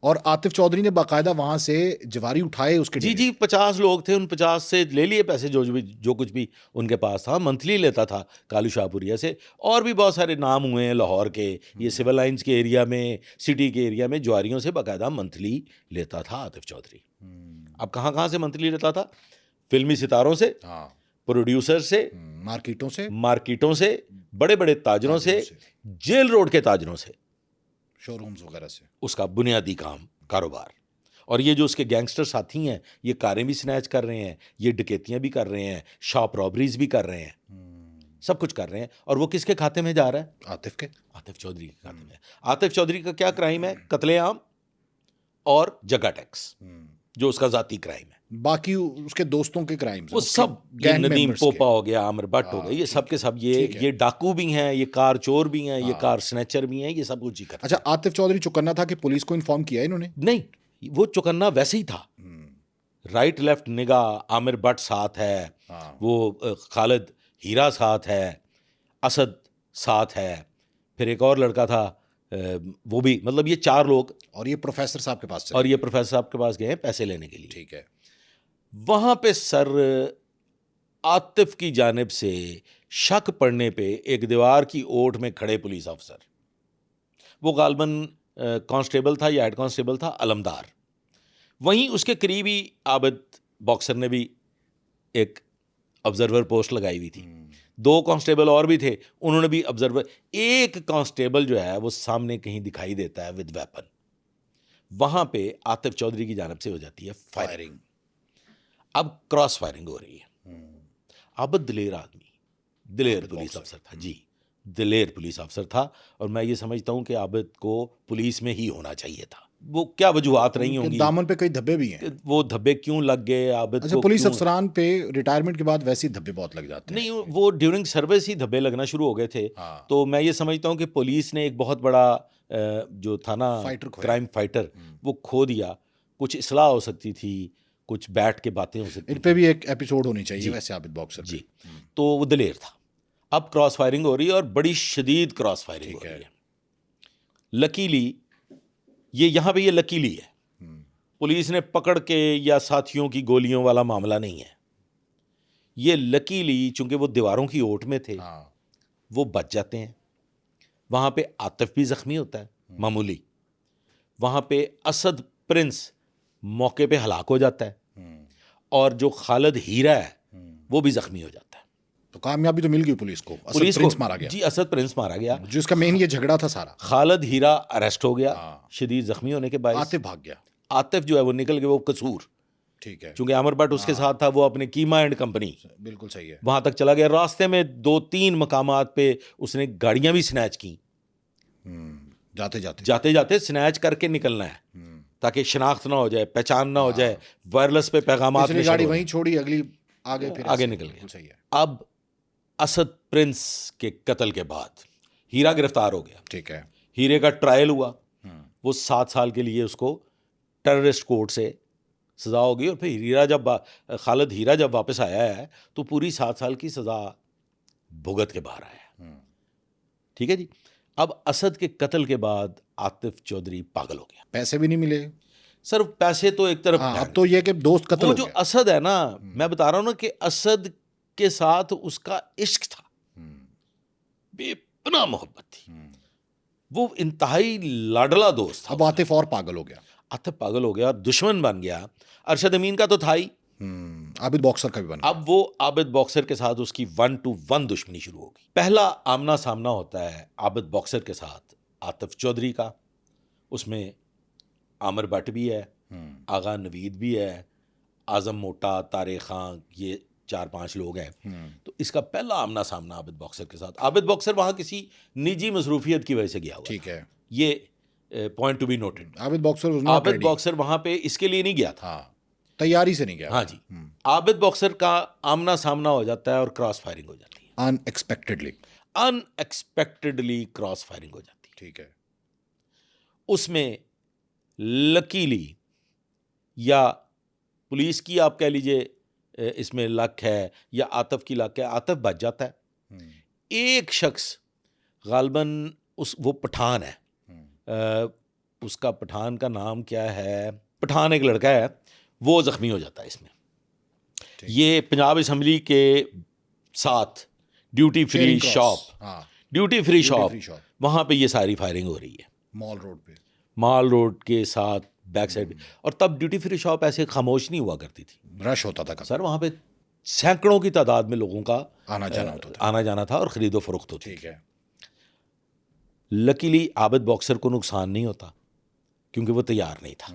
और आतिफ चौधरी ने बाकायदा वहां से जवारी उठाए उसके जी डेरे जी 50 लोग थे, उन 50 से ले लिए पैसे, जो कुछ भी उनके पास था, मंथली लेता था कालू शाहपुरिया से। और भी बहुत सारे नाम हुए हैं लाहौर के, ये सिविल लाइंस के एरिया में, सिटी के एरिया में ज्वारियों से बाकायदा मंथली लेता था आतिफ चौधरी। अब कहाँ कहाँ से मंथली लेता था? फिल्मी सितारों से, हाँ, प्रोड्यूसर से, मार्केटों से, बड़े बड़े ताजरों से, जेल रोड के ताजरों से, शोरूम्स वगैरह से, उसका बुनियादी काम कारोबार। और ये जो उसके गैंगस्टर साथी हैं, ये कारें भी स्नैच कर रहे हैं, ये डकैतियां भी कर रहे हैं, शॉप रॉबरीज भी कर रहे हैं, सब कुछ कर रहे हैं। और वो किसके खाते में जा रहा है? आतिफ चौधरी के खाते में। आतिफ चौधरी का क्या क्राइम है? कत्लेआम और जगह टैक्स, जो उसका जाती क्राइम है। बाकी उसके दोस्तों के क्राइम्स, वो सब, ये नदीम पोपा हो गया, आमिर भट्ट हो गए, ये सब के सब, ये डाकू भी हैं, ये कार चोर भी हैं, ये कार स्नैचर भी हैं, ये सब कुछ ही करते हैं। अच्छा, आतिफ चौधरी चुकन्ना था कि पुलिस को इन्फॉर्म किया इन्होंने? नहीं, वो चुकन्ना वैसे ही था। राइट लेफ्ट निगाह, आमिर भट्ट साथ है, वो खालिद हीरा साथ है, असद साथ है, फिर एक और लड़का था, वो भी, मतलब ये 4 लोग। और ये प्रोफेसर साहब के पास और ये प्रोफेसर साहब के पास गए हैं पैसे लेने के लिए। ठीक है। वहां पे सर आतिफ की जानिब से शक पड़ने पे एक दीवार की ओट में खड़े पुलिस अफसर, वो गालबन कांस्टेबल था या हेड कांस्टेबल था, अलमदार, वहीं उसके करीब ही आबिद बॉक्सर ने भी एक ऑब्जर्वर पोस्ट लगाई हुई थी। 2 कांस्टेबल और भी थे, उन्होंने भी ऑब्जर्वर। एक कांस्टेबल जो है वो सामने कहीं दिखाई देता है विद वेपन, वहां पे आतिफ चौधरी की जानिब से हो जाती है फायरिंग। अब क्रॉस फायरिंग हो रही है। आबिद दिलेर आदमी, दिलेर पुलिस अफसर था जी, दिलेर पुलिस अफसर था। और मैं ये समझता हूं कि आबिद को पुलिस में ही होना चाहिए था। वो क्या वजूहात रही होंगी, दामन पे कई धब्बे भी हैं, वो धब्बे क्यों लग गए आबिद को? पुलिस अफसरान पे रिटायरमेंट के बाद वैसे ही धब्बे बहुत लग जाते हैं। नहीं, वो ड्यूरिंग सर्विस ही धब्बे लगना शुरू हो गए थे। तो मैं ये समझता हूं कि पुलिस ने एक बहुत बड़ा जो था ना क्राइम फाइटर, वो खो दिया। कुछ इस्लाह हो सकती थी, कुछ बैठ के बातें हो सकती थी। इन पे भी एक एपिसोड होनी चाहिए वैसे आबिद बॉक्सर जी। तो वो दिलेर था। अब क्रॉस फायरिंग हो रही है और बड़ी शदीद क्रॉस फायरिंग हो रही है। लकीली ये यहाँ पे ये लकीली है, पुलिस ने पकड़ के या साथियों की गोलियों वाला मामला नहीं है। ये लकीली चूंकि वो दीवारों की ओट में थे, वो बच जाते हैं। वहाँ पे आतिफ भी जख्मी होता है मामूली, वहाँ पे असद प्रिंस मौके पे हलाक हो जाता है, और जो खालिद हीरा है वो भी जख्मी हो जाता है। तो कामयाबी तो मिल गई पुलिस को, असद प्रिंस मारा गया। जी, असद प्रिंस मारा गया, जिसका मेन ये झगड़ा था सारा। खालिद हीरा अरेस्ट हो गया शदीद जख्मी होने के बाद। आतिफ भाग गया। आतिफ जो है वो निकल गया, वो कसूर, ठीक है, चूंकि आमिर भट्ट उसके साथ था, वो अपने कीमा एंड कंपनी, बिल्कुल सही है, वहां तक चला गया। रास्ते में 2-3 मकामात पे उसने गाड़ियां भी स्नैच की। जाते जाते स्नैच करके निकलना है ताकि शनाख्त ना हो जाए, पहचान ना हो जाए, वायरलेस पे पैगामात में गाड़ी वहीं छोड़ी, अगली आगे निकल गया। अब असद प्रिंस के कत्ल के बाद हीरा गिरफ्तार हो गया। ठीक है, हीरे का ट्रायल हुआ, वो 7 साल के लिए उसको टेररिस्ट कोर्ट से सज़ा हो गई। और फिर खालिद हीरा जब वापस आया है तो पूरी 7 साल की सज़ा भुगत के बाहर आया है। ठीक है जी। अब असद के कत्ल के बाद आतिफ चौधरी पागल हो गया। पैसे भी नहीं मिले सर, पैसे तो एक तरफ, अब तो ये कि दोस्त कत्ल हो गया। वो जो असद है ना, मैं बता रहा हूं ना कि असद के साथ उसका इश्क था, बेपनाह मोहब्बत थी, वो इंतहाई लाडला दोस्त था। अब आतिफ और पागल हो गया, आतिफ पागल हो गया और दुश्मन बन गया। अरशद अमीन का तो था ही, आबिद बॉक्सर का भी बन गया। अब वो आबिद बॉक्सर के साथ उसकी 1-to-1 दुश्मनी शुरू होगी। पहला आमना सामना होता है आबिद बॉक्सर के साथ आतिफ चौधरी का। उसमें आमिर भट्ट भी है, आगा नवीद भी है, आजम मोटा, तारिक खान, ये 4-5 लोग हैं। तो इसका पहला आमना सामना आबिद बॉक्सर के साथ। आबिद बॉक्सर वहाँ किसी निजी मसरूफियत की वजह से गया हुआ। ठीक है। ये point to be noted. Abid boxer was not Abid ready. Boxer वहां पे इसके लिए नहीं गया था। हाँ, तैयारी से नहीं गया। हाँ जी, आबिद बॉक्सर का आमना सामना हो जाता है और क्रॉस फायरिंग हो जाती है, अनएक्सपेक्टेडली। अनएक्सपेक्टेडली क्रॉस फायरिंग हो जाती है। ठीक है। उसमें लकीली या पुलिस की आप कह लीजिए इसमें लक है या आतिफ की लक है, आतिफ बच जाता है। एक शख्स गालबन वो पठान है, उसका पठान का नाम क्या है, पठान एक लड़का है, वो जख्मी हो जाता है इसमें। ये पंजाब असम्बली के साथ ड्यूटी फ्री शॉप, वहाँ पे ये सारी फायरिंग हो रही है, मॉल रोड के साथ बैक साइड पे। और तब ड्यूटी फ्री शॉप ऐसे खामोश नहीं हुआ करती थी, रश होता था सर, वहाँ पे सैकड़ों की तादाद में लोगों का आना जाना था और ख़रीदो फरोख्त होती। ठीक है। लकीली आबिद बॉक्सर को नुकसान नहीं होता क्योंकि वो तैयार नहीं था,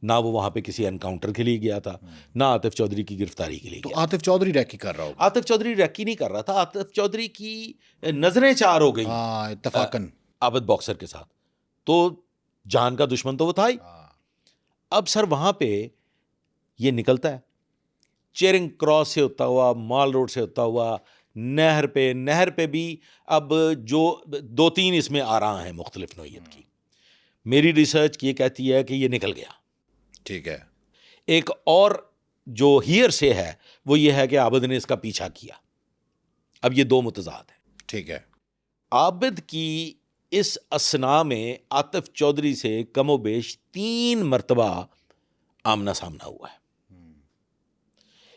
ना वो वहाँ पे किसी एनकाउंटर के लिए गया था, ना आतिफ चौधरी की गिरफ्तारी के लिए तो गया। आतिफ चौधरी रैकी कर रहा होगा। आतिफ चौधरी रैकी नहीं कर रहा था, आतिफ चौधरी की नजरें चार हो गई इत्तफाकन आबिद बॉक्सर के साथ, तो जान का दुश्मन तो वो था ही। अब सर वहाँ पे ये निकलता है, चेरिंग क्रॉस से होता हुआ, मॉल रोड से होता हुआ, नहर पे भी अब जो 2-3 इसमें आ रहा है मुख्तलिफ नौइयत की। मेरी रिसर्च ये कहती है कि ये निकल गया। ठीक है। एक और जो हियर से है वो ये है कि आबिद ने इसका पीछा किया। अब ये दो मुतजाद हैं। ठीक है। आबिद की इस असना में आतिफ चौधरी से कमोबेश 3 मरतबा आमना सामना हुआ है।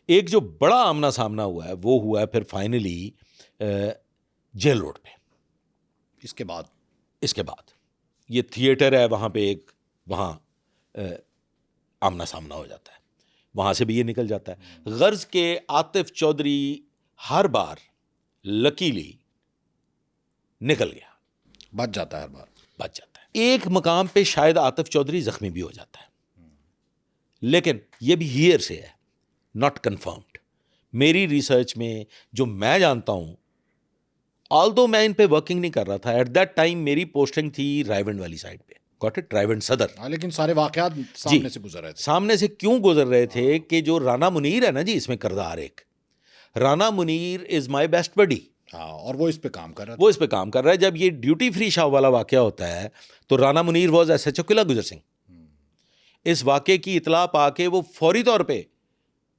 एक जो बड़ा आमना सामना हुआ है वो हुआ है फिर फाइनली जेल रोड पे। इसके बाद ये थिएटर है वहाँ पे, एक वहाँ आमना सामना हो जाता है, वहाँ से भी ये निकल जाता है। गर्ज के आतिफ चौधरी हर बार लकीली निकल गया, बच जाता है हर बार, बच जाता है। एक मकाम पे शायद आतिफ चौधरी जख्मी भी हो जाता है, लेकिन ये भी हियर से है, नॉट कन्फर्म्ड। मेरी रिसर्च में जो मैं जानता हूं, ऑल्दो मैं इन पे वर्किंग नहीं कर रहा था एट दैट टाइम, मेरी पोस्टिंग थी रायवंड वाली साइड पे, गॉट इट, रायवंड सदर। लेकिन सारे वाकयात सामने से गुजर रहे थे। सामने से क्यों गुजर रहे थे कि जो राना मुनीर है ना जी इसमें करदार, एक Rana Munir is my best buddy. और वो इस पे काम कर रहा है। जब ये ड्यूटी फ्री शॉप वाला वाकया होता है तो राना मुनीर वॉज SHO किला गुजर सिंह। इस वाकये की इतला पाके वो फौरी तौर पे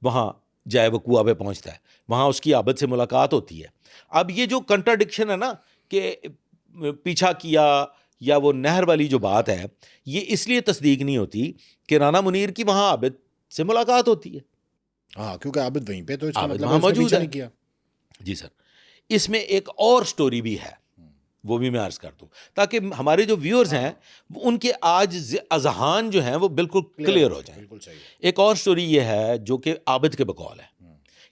वहाँ जाए वकुआ पे पहुँचता है, वहाँ उसकी आबिद से मुलाकात होती है। अब ये जो कंट्राडिक्शन है ना कि पीछा किया या वो नहर वाली जो बात है, ये इसलिए तस्दीक नहीं होती कि राना मुनीर की वहाँ आबिद से मुलाकात होती है। क्योंकि आबिद वहीं पे, तो इसका आबिद मतलब वहाँ मौजूद है। नहीं किया। जी सर, इसमें एक और स्टोरी भी है, वो भी मैं अर्ज कर दूं ताकि हमारे जो व्यूअर्स हैं उनके आज अजहान जो हैं वो बिल्कुल क्लियर हो जाए। बिल्कुल सही। एक और स्टोरी ये है जो कि आबिद के बकौल है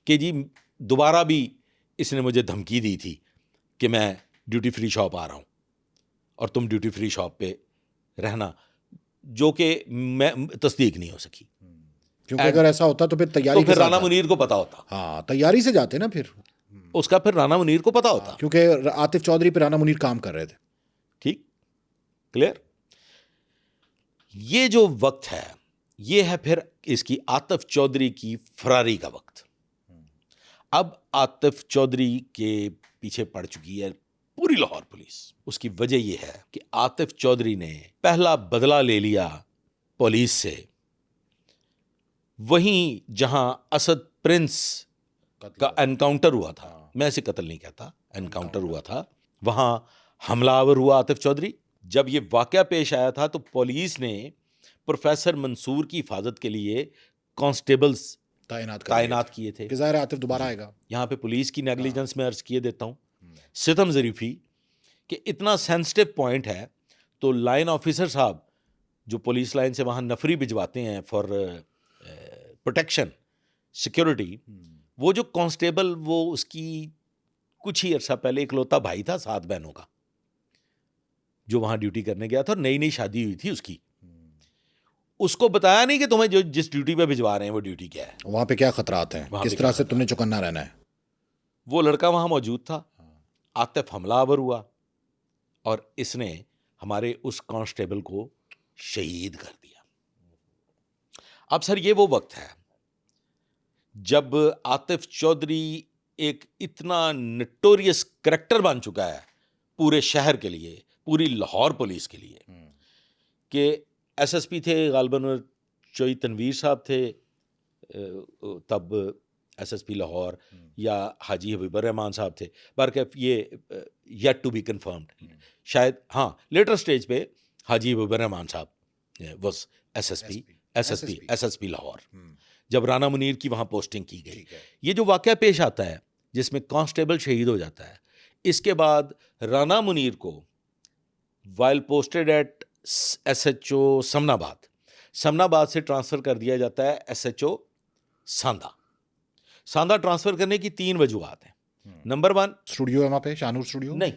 कि जी दोबारा भी इसने मुझे धमकी दी थी कि मैं ड्यूटी फ्री शॉप आ रहा हूँ और तुम ड्यूटी फ्री शॉप पे रहना, जो कि मैं तस्दीक नहीं हो सकी, क्योंकि अगर ऐसा होता तो फिर तैयारी तो फिर राना मुनीर को पता होता। तैयारी से जाते ना, फिर उसका फिर राना मुनीर को पता होता, क्योंकि आतिफ चौधरी पे राना मुनीर काम कर रहे थे। ठीक, क्लियर। ये जो वक्त है ये है फिर इसकी आतिफ चौधरी की फरारी का वक्त। अब आतिफ चौधरी के पीछे पड़ चुकी है पूरी लाहौर पुलिस। उसकी वजह यह है कि आतिफ चौधरी ने पहला बदला ले लिया पुलिस से, वहीं जहां असद प्रिंस का एनकाउंटर हुआ था, मैं इसे कत्ल नहीं कहता, एनकाउंटर हुआ था, वहां हमलावर हुआ आतिफ चौधरी। जब ये वाकया पेश आया था तो पुलिस ने प्रोफेसर मंसूर की हिफाजत के लिए कांस्टेबल्स तैनात किए थे कि ज़ाहिर आतिफ दोबारा आएगा। यहाँ पे पुलिस की नेग्लिजेंस में अर्ज किए देता हूँ, सितम ज़रीफ़ी कि इतना सेंसिटिव पॉइंट है तो लाइन ऑफिसर साहब जो पुलिस लाइन से वहाँ नफरी भिजवाते हैं फॉर प्रोटेक्शन सिक्योरिटी, वो जो कांस्टेबल, वो उसकी कुछ ही अरसा पहले इकलौता भाई था 7 बहनों का जो वहाँ ड्यूटी करने गया था और नई नई शादी हुई थी उसकी। उसको बताया नहीं कि तुम्हें जो जिस ड्यूटी पे भिजवा रहे हैं वो ड्यूटी क्या है, वहाँ पे क्या खतरात हैं, किस तरह से तुमने चौकन्ना रहना है। वो लड़का वहाँ मौजूद था, आतिफ हमलावर हुआ और इसने हमारे उस कांस्टेबल को शहीद कर दिया। अब सर ये वो वक्त है जब आतिफ चौधरी एक इतना नटोरियस करैक्टर बन चुका है पूरे शहर के लिए, पूरी लाहौर पुलिस के लिए, कि एसएसपी थे गालिबन चोई तनवीर साहब थे तब एसएसपी लाहौर, या हाजी हबीबर रहमान साहब थे, बहरकैफ ये येट टू बी कंफर्म्ड, शायद हाँ लेटर स्टेज पे हाजी हबीबर रहमान साहब वॉज एसएसपी लाहौर, जब राना मुनीर की वहाँ पोस्टिंग की गई। ये जो वाक़या पेश आता है जिसमें कांस्टेबल शहीद हो जाता है, इसके बाद राना मुनीर को while posted at SHO Samanabad से ट्रांसफ़र कर दिया जाता है एसएचओ सांदा ट्रांसफ़र करने की 3 वजूहात हैं। नंबर 1, स्टूडियो है वहाँ पे, शाहनूर स्टूडियो नहीं,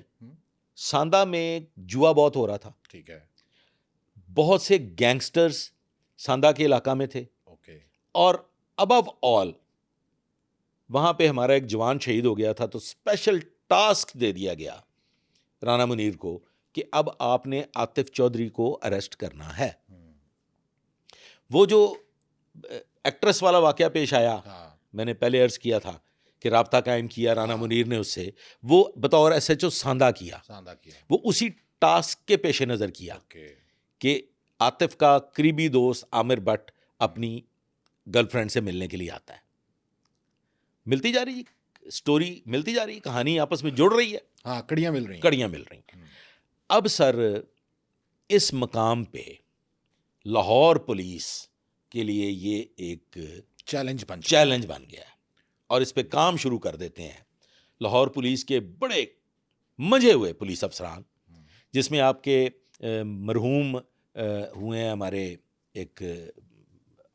सांदा में जुआ बहुत हो रहा था, ठीक है, बहुत से गैंगस्टर्स सांदा के इलाका में थे, ओके, और अबव ऑल वहाँ पे हमारा एक जवान शहीद हो गया था, तो स्पेशल टास्क दे दिया गया राना मुनीर को कि अब आपने आतिफ चौधरी को अरेस्ट करना है। वो जो एक्ट्रेस वाला वाक़या पेश आया, मैंने पहले अर्ज़ किया था कि राब्ता कायम किया राना मुनीर ने उससे, वो बतौर एसएचओ सांदा किया, वो उसी टास्क के पेश नज़र किया कि आतिफ का करीबी दोस्त आमिर भट्ट अपनी गर्लफ्रेंड से मिलने के लिए आता है। मिलती जा रही स्टोरी, मिलती जा रही कहानी, आपस में जुड़ रही है, हाँ, कड़ियाँ मिल रही। अब सर इस मकाम पे लाहौर पुलिस के लिए ये एक चैलेंज बन गया है और इस पे काम शुरू कर देते हैं लाहौर पुलिस के बड़े मजे हुए पुलिस अफसरान, जिसमें आपके मरहूम हुए हैं हमारे एक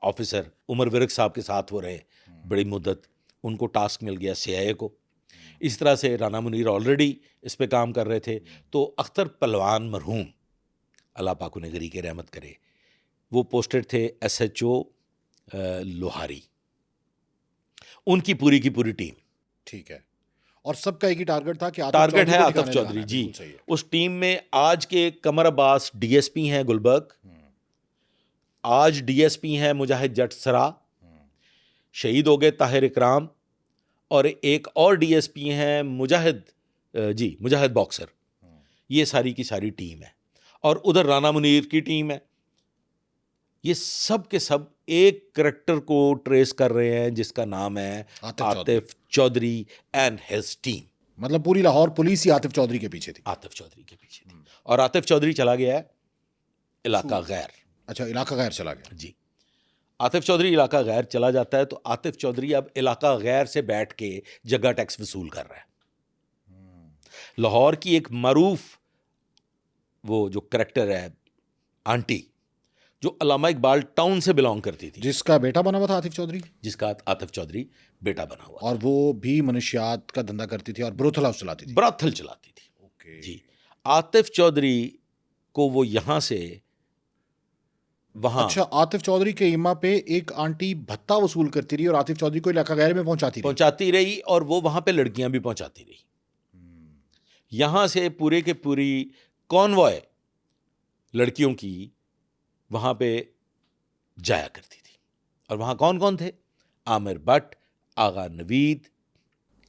ऑफिसर उमर विरक साहब के साथ वो रहे बड़ी मुद्दत, उनको टास्क मिल गया CIA को। इस तरह से राना मुनीर ऑलरेडी इस पे काम कर रहे थे, तो अख्तर पहलवान मरहूम अल्लाह पाक उन्हें गरी के रहमत करे, वो पोस्टेड थे SHO लोहारी, उनकी पूरी की पूरी टीम, ठीक है, और सबका एक ही टारगेट था कि टारगेट है आतिफ चौधरी जी। उस टीम में आज के कमर अब्बास DSP हैं गुलबर्ग, आज DSP हैं मुजाहिद जट सरा, शहीद हो गए ताहिर इकराम, और एक और DSP हैं मुजाहिद बॉक्सर। ये सारी की सारी टीम है, और उधर राना मुनीर की टीम है। ये सब के सब एक करैक्टर को ट्रेस कर रहे हैं जिसका नाम है Atif Chaudhry and his team. मतलब पूरी लाहौर पुलिस ही आतिफ चौधरी के पीछे थी। और आतिफ चौधरी चला गया है इलाका गैर। अच्छा, इलाका गैर चला गया जी। आतिफ चौधरी इलाका गैर चला जाता है, तो आतिफ चौधरी अब इलाका गैर से बैठ के जगह टैक्स वसूल कर रहा है। लाहौर की एक मारूफ वो जो करैक्टर है आंटी, जो अल्लामा इकबाल टाउन से बिलोंग करती थी, जिसका बेटा बना हुआ था आतिफ चौधरी, जिसका आतिफ चौधरी बेटा बना हुआ, और वो भी मनुष्यात का धंधा करती थी और ब्रोथल हाउस चलाती थी। ओके जी। आतिफ चौधरी को वो यहाँ से वहाँ, अच्छा, आतिफ चौधरी के इमा पे एक आंटी भत्ता वसूल करती रही और आतिफ चौधरी को इलाका गैर में पहुंचाती रही, और वो वहाँ पे लड़कियां भी पहुंचाती रही। यहाँ से पूरे के पूरी कॉन्वॉय लड़कियों की वहाँ पे जाया करती थी। और वहाँ कौन कौन थे? आमिर भट्ट, आगा नवीद,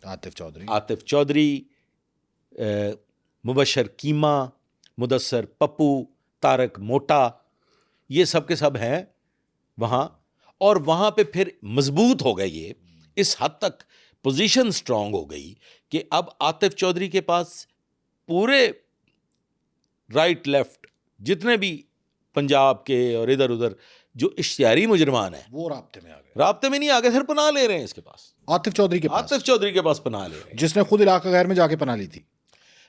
आतिफ चौधरी, मुबशर कीमा, मुदस्सर पप्पू, तारक मोटा, ये सब के सब हैं वहाँ। और वहाँ पे फिर मजबूत हो गए, ये इस हद तक पोजीशन स्ट्रांग हो गई कि अब आतिफ चौधरी के पास पूरे राइट लेफ्ट जितने भी पंजाब के और इधर उधर जो इश्तिहारी मुजरमान हैं वो राब्ते में आ गए। राब्ते में नहीं आ गए सर, पनाह ले रहे हैं इसके पास, आतिफ चौधरी के पास पनाह ले रहे हैं, जिसने खुद इलाका गैर में जाके पनाह ली थी।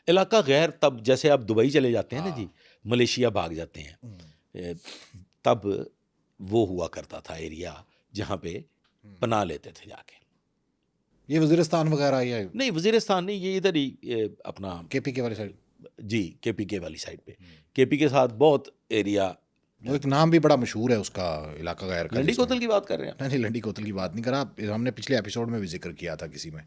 इलाका गैर तब जैसे आप दुबई चले जाते हैं ना जी, मलेशिया भाग जाते हैं, तब वो हुआ करता था एरिया जहाँ पे पनाह लेते थे जाके। ये वजीरिस्तान वगैरह या नहीं, वजीरिस्तान नहीं, ये इधर ही अपना KPK वाली साइड जी, KPK वाली साइड पे, KP के साथ बहुत एरिया। वो एक नाम भी बड़ा मशहूर है उसका इलाका गैर का। लंडी कोतल की बात कर रहे हैं? नहीं, लंडी कोतल की बात नहीं करा, हमने पिछले एपिसोड में भी जिक्र किया था किसी में,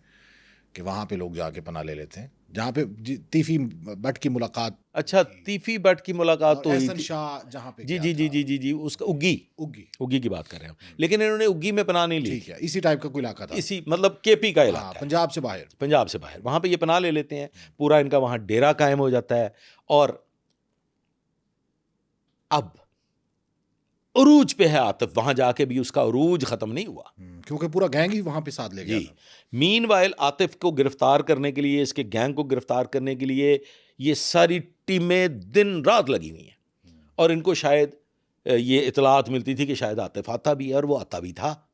कि वहाँ पे लोग जाके पनाह ले लेते हैं, जहाँ पे तीफी बट की मुलाकात। अच्छा, तीफी बट की मुलाकात तो हुई एहसन थी। शाह जहाँ पे जी गया जी जी था। जी जी जी उसका उग्गी उग्गी की बात कर रहे हैं, लेकिन इन्होंने उग्गी में पनाह नहीं ली ठीक थी। है, इसी टाइप का कोई इलाका था। इसी मतलब केपी का हाँ, इलाका है, पंजाब से बाहर। पंजाब से बाहर, वहां पे ये पनाह ले लेते हैं, पूरा इनका वहां डेरा कायम हो जाता है। और अब उरूज पे है आतिफ, वहां जाके भी उसका उरूज खत्म नहीं हुआ। क्योंकि पूरा गैंग ही वहाँ पे साथ ले गया जी, था। मीनवाइल आतिफ को गिरफ्तार करने के लिए, इसके गैंग को गिरफ्तार करने के लिए ये सारी टीमें दिन रात लगी हुई हैं। और इनको शायद ये इतलात मिलती थी कि शायद आतिफ आता भी है, और वो आता भी था।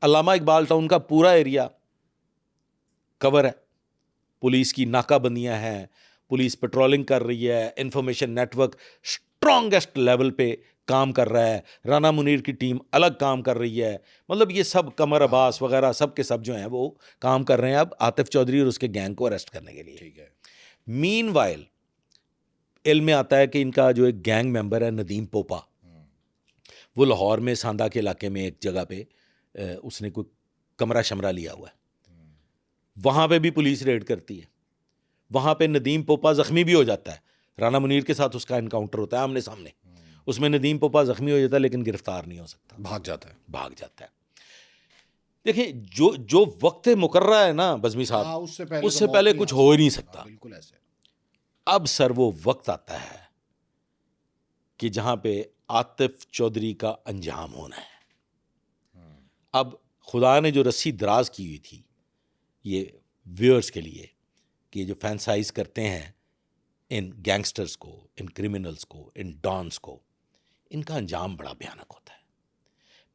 अल्लामा इकबाल टाउन का पूरा एरिया कवर है, पुलिस की नाकाबंदियां हैं, पुलिस पेट्रोलिंग कर रही है, इंफॉर्मेशन नेटवर्क स्ट्रॉन्गेस्ट लेवल पे काम कर रहा है, राना मुनीर की टीम अलग काम कर रही है। मतलब ये सब कमर अब्बास वगैरह सब के सब जो हैं वो काम कर रहे हैं अब आतिफ चौधरी और उसके गैंग को अरेस्ट करने के लिए। ठीक है। मीनवाइल इल्म में आता है कि इनका जो एक गैंग मेंबर है नदीम पोपा, वो लाहौर में सांदा के इलाके में एक जगह पे उसने कोई कमरा शमरा लिया हुआ है, वहां पे भी पुलिस रेड करती है। वहां पे नदीम पोपा जख्मी भी हो जाता है, राना मुनीर के साथ उसका एनकाउंटर होता है आमने सामने, उसमें नदीम पोपा जख्मी हो जाता है लेकिन गिरफ्तार नहीं हो सकता, भाग जाता है। देखिए जो वक्त मुकर्रा है ना बज़मी साहब, हाँ, उससे उससे तो पहले मौत कुछ नहीं हो आ ही नहीं सकती। सकता। हाँ, बिल्कुल ऐसे। अब सर वो वक्त आता है कि जहां पे आतिफ चौधरी का अंजाम होना है। अब खुदा ने जो रस्सी दराज की हुई थी ये व्यूअर्स के लिए कि ये जो फैंसाइज करते हैं इन गैंगस्टर्स को, इन क्रिमिनल्स को, इन डॉन्स को, इनका अंजाम बड़ा भयानक होता है।